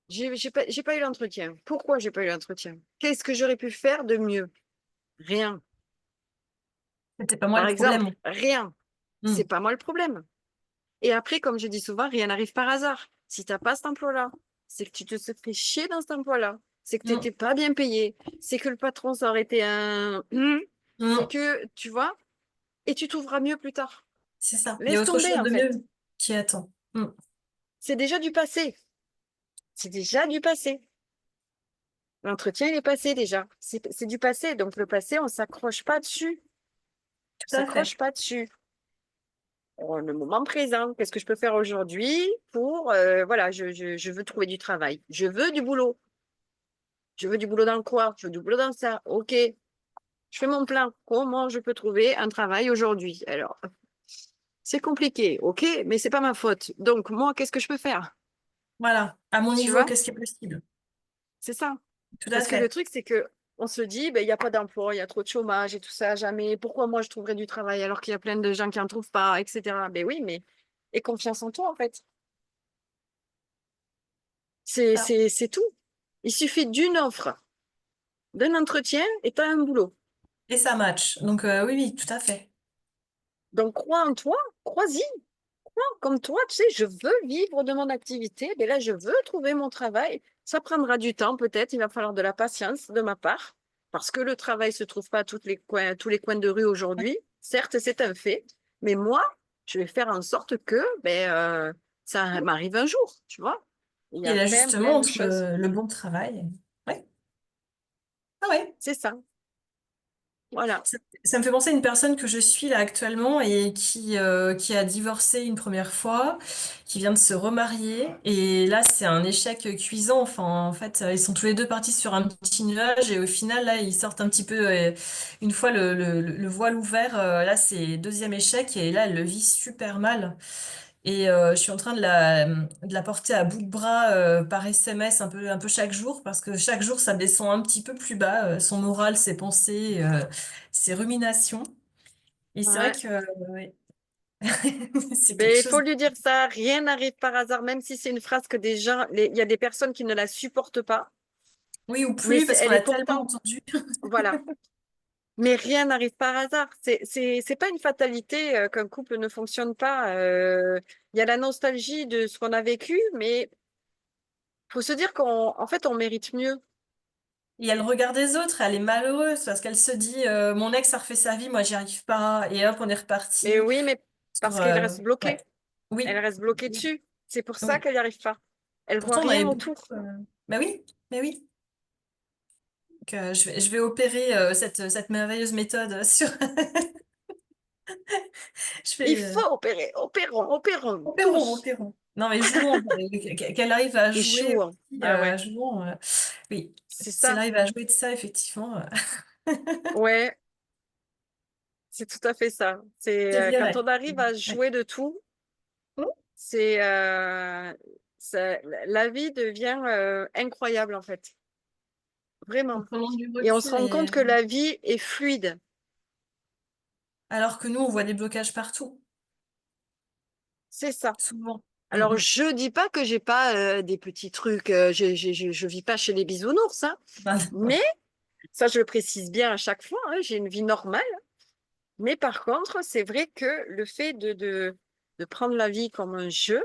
j'ai pas eu l'entretien. Pourquoi j'ai pas eu l'entretien? Qu'est-ce que j'aurais pu faire de mieux? Rien. C'était pas moi Par le exemple, problème. rien. Hmm, C'est pas moi le problème. Et après, comme je dis souvent, rien n'arrive par hasard. Si tu n'as pas cet emploi-là, c'est que tu te serais fait chier dans cet emploi-là. C'est que tu hmm, n'étais pas bien payé. C'est que le patron, ça aurait été un... C'est hmm. que, tu vois, et tu trouveras mieux plus tard. C'est ça. Il y a Laisse autre tomber, chose en de fait. mieux qui attend. Hmm. C'est déjà du passé. C'est déjà du passé. L'entretien, il est passé déjà. C'est du passé. Donc, le passé, on ne s'accroche pas dessus. On Tout à fait. s'accroche pas dessus. Le moment présent, qu'est-ce que je peux faire aujourd'hui pour, voilà, je veux trouver du travail. Je veux du boulot. Je veux du boulot dans quoi? Je veux du boulot dans ça. OK. Je fais mon plan. Comment je peux trouver un travail aujourd'hui? Alors, c'est compliqué, OK, mais c'est pas ma faute. Donc, moi, qu'est-ce que je peux faire? Voilà. À mon Tu niveau, vois? qu'est-ce qui est possible? C'est ça. Tout à Parce que le fait. truc, c'est que on se dit, ben, il n'y a pas d'emploi, il y a trop de chômage et tout ça, jamais. Pourquoi moi, je trouverais du travail alors qu'il y a plein de gens qui n'en trouvent pas, etc. Ben oui, mais et confiance en toi, en fait. Ah, C'est tout. Il suffit d'une offre, d'un entretien et tu as un boulot. et ça match. Donc, oui, oui, tout à fait. Donc, crois en toi, crois-y. Comme toi, tu sais, je veux vivre de mon activité, mais là, je veux trouver mon travail. Ça prendra du temps, peut-être, il va falloir de la patience de ma part, parce que le travail ne se trouve pas à tous les coins de rue aujourd'hui. Certes, c'est un fait, mais moi, je vais faire en sorte que ça m'arrive un jour, tu vois. Il y Et a l'ajustement plein de entre choses. le bon travail. Ouais. Ah ouais. C'est ça, voilà. Ça me fait penser à une personne que je suis là actuellement et qui a divorcé une première fois, qui vient de se remarier. Et là, c'est un échec cuisant. Enfin, en fait, ils sont tous les deux partis sur un petit nuage et au final, là, ils sortent un petit peu, une fois le voile ouvert, là, c'est deuxième échec et là, elle le vit super mal. Et je suis en train de la porter à bout de bras par SMS un peu chaque jour parce que chaque jour ça descend un petit peu plus bas, son moral, ses pensées, ses ruminations. Et c'est vrai Ouais. que ouais. C'est quelque Mais il faut chose. lui dire ça, rien n'arrive par hasard, même si c'est une phrase que des gens, il y a des personnes qui ne la supportent pas, Oui, ou mais plus parce qu'on elle est l'a tellement pourtant, entendu. voilà. Mais rien n'arrive par hasard. C'est pas une fatalité qu'un couple ne fonctionne pas. Il y a la nostalgie de ce qu'on a vécu, mais faut se dire qu'en fait, on mérite mieux. Et elle regarde les autres, elle est malheureuse parce qu'elle se dit mon ex a refait sa vie, moi j'y arrive pas. Et hop, on est Mais reparti oui, mais sur parce qu'elle reste ouais. bloquée. Elle Oui, reste bloquée dessus. C'est pour ça oui. qu'elle n'y arrive pas. Elle voit Pourtant, on avait rien beaucoup. autour. Bah oui, mais oui. Donc, je vais opérer cette merveilleuse méthode sur. Je Il fais. faut opérer. Opérons, opérons, Opérons, tous. opérons. Non, mais jouons. Qu'elle arrive à Et jouer chou, hein. aussi. Ah ouais, Jouons. Oui, c'est si elle ça. arrive à jouer de ça, effectivement, Ouais, c'est tout à fait ça. C'est c'est quand viré. on arrive à Ouais. jouer de tout, Hmm. c'est la vie devient incroyable en fait, En vraiment. prenant du Et on se recul rend compte que la vie est fluide, alors que nous, on voit des blocages partout, c'est ça. souvent. Alors je dis pas que j'ai pas des petits trucs, je vis pas chez les bisounours, hein, Ben, mais ça je le précise bien à chaque fois, hein, j'ai une vie normale. Mais par contre, c'est vrai que le fait de prendre la vie comme un jeu,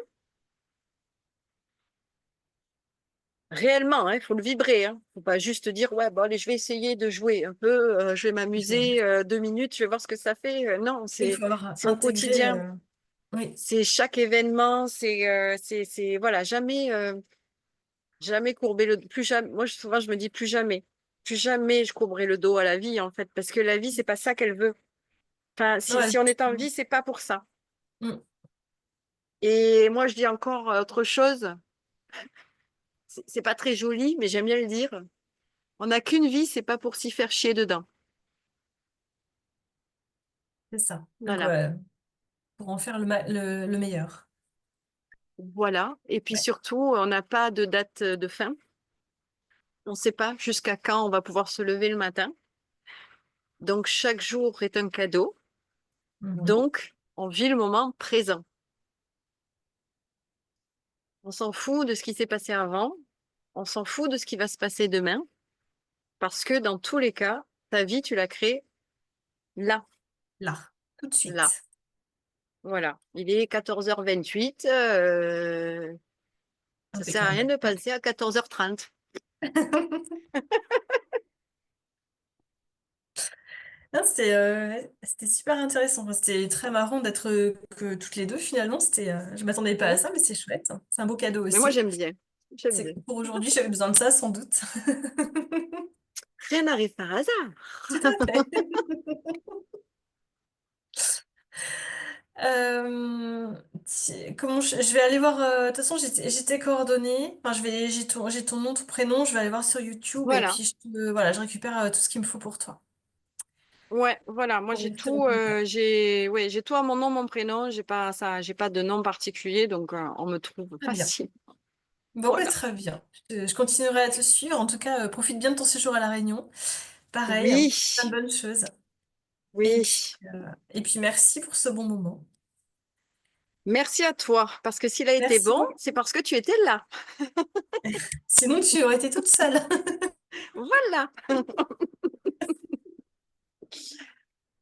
réellement, il faut le vibrer. Il ne faut pas juste dire, ouais, bon, allez, je vais essayer de jouer un peu, je vais il faut, m'amuser 2 minutes, je vais voir ce que ça fait. Non, il faut avoir c'est au intégré. quotidien. Oui, C'est chaque événement, voilà, jamais. Jamais courber le plus jamais. Moi, souvent, je me dis plus jamais. Plus jamais je courberai le dos à la vie, en fait, parce que la vie, c'est pas ça qu'elle veut. Enfin, Ouais, si on est en vie, c'est pas pour ça. mm, Et moi, je dis encore autre chose. C'est pas très joli, mais j'aime bien le dire. On n'a qu'une vie, c'est pas pour s'y faire chier dedans. c'est ça. Donc, Voilà. ouais, pour en faire le meilleur. Voilà. Et puis Ouais. surtout, on n'a pas de date de fin. On ne sait pas jusqu'à quand on va pouvoir se lever le matin. Donc, chaque jour est un cadeau. Mhm. Donc, on vit le moment présent. On s'en fout de ce qui s'est passé avant. On s'en fout de ce qui va se passer demain. Parce que dans tous les cas, ta vie, tu l'as créée là, Là, tout de là. suite. Voilà. Il est 14h28. Ça sert à rien Impeccable. de penser à 14h30. Non, c'était super intéressant. Enfin, c'était très marrant d'être que toutes les deux finalement. Je m'attendais pas à Mmh. ça, mais c'est chouette. C'est un beau cadeau Mais moi, aussi. j'aime bien. J'aime C'est bien. que pour aujourd'hui, j'avais besoin de ça sans doute. Rien n'arrive par hasard. Tout à fait. Euh, comment je vais aller voir. De toute façon, j'ai tes coordonnées. Enfin, j'ai ton nom, ton prénom. Je vais aller voir sur YouTube et Voilà. puis voilà, je récupère tout ce qu'il me faut pour toi. Ouais, voilà. Moi, Pour j'ai rester en tout. contact. J'ai tout à mon nom, mon prénom. J'ai pas ça. J'ai pas de nom particulier, donc on me trouve Très bien. facile. Bon, ben Voilà. très bien. Je continuerai à te suivre. En tout cas, profite bien de ton séjour à La Réunion. Pareil, hein, Oui, plein de bonnes choses. oui. Et puis merci pour ce bon moment. Merci à toi, parce que s'il a été Merci bon, beaucoup. c'est parce que tu étais là. Sinon, tu aurais été toute seule. Voilà.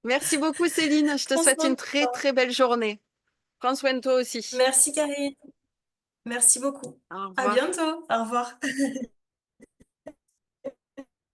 Merci beaucoup, Céline. Je te Prends souhaite soin une de très, toi. très belle journée. Prends soin de toi aussi. Merci, Karine. Merci beaucoup. Au À revoir. bientôt. Au revoir.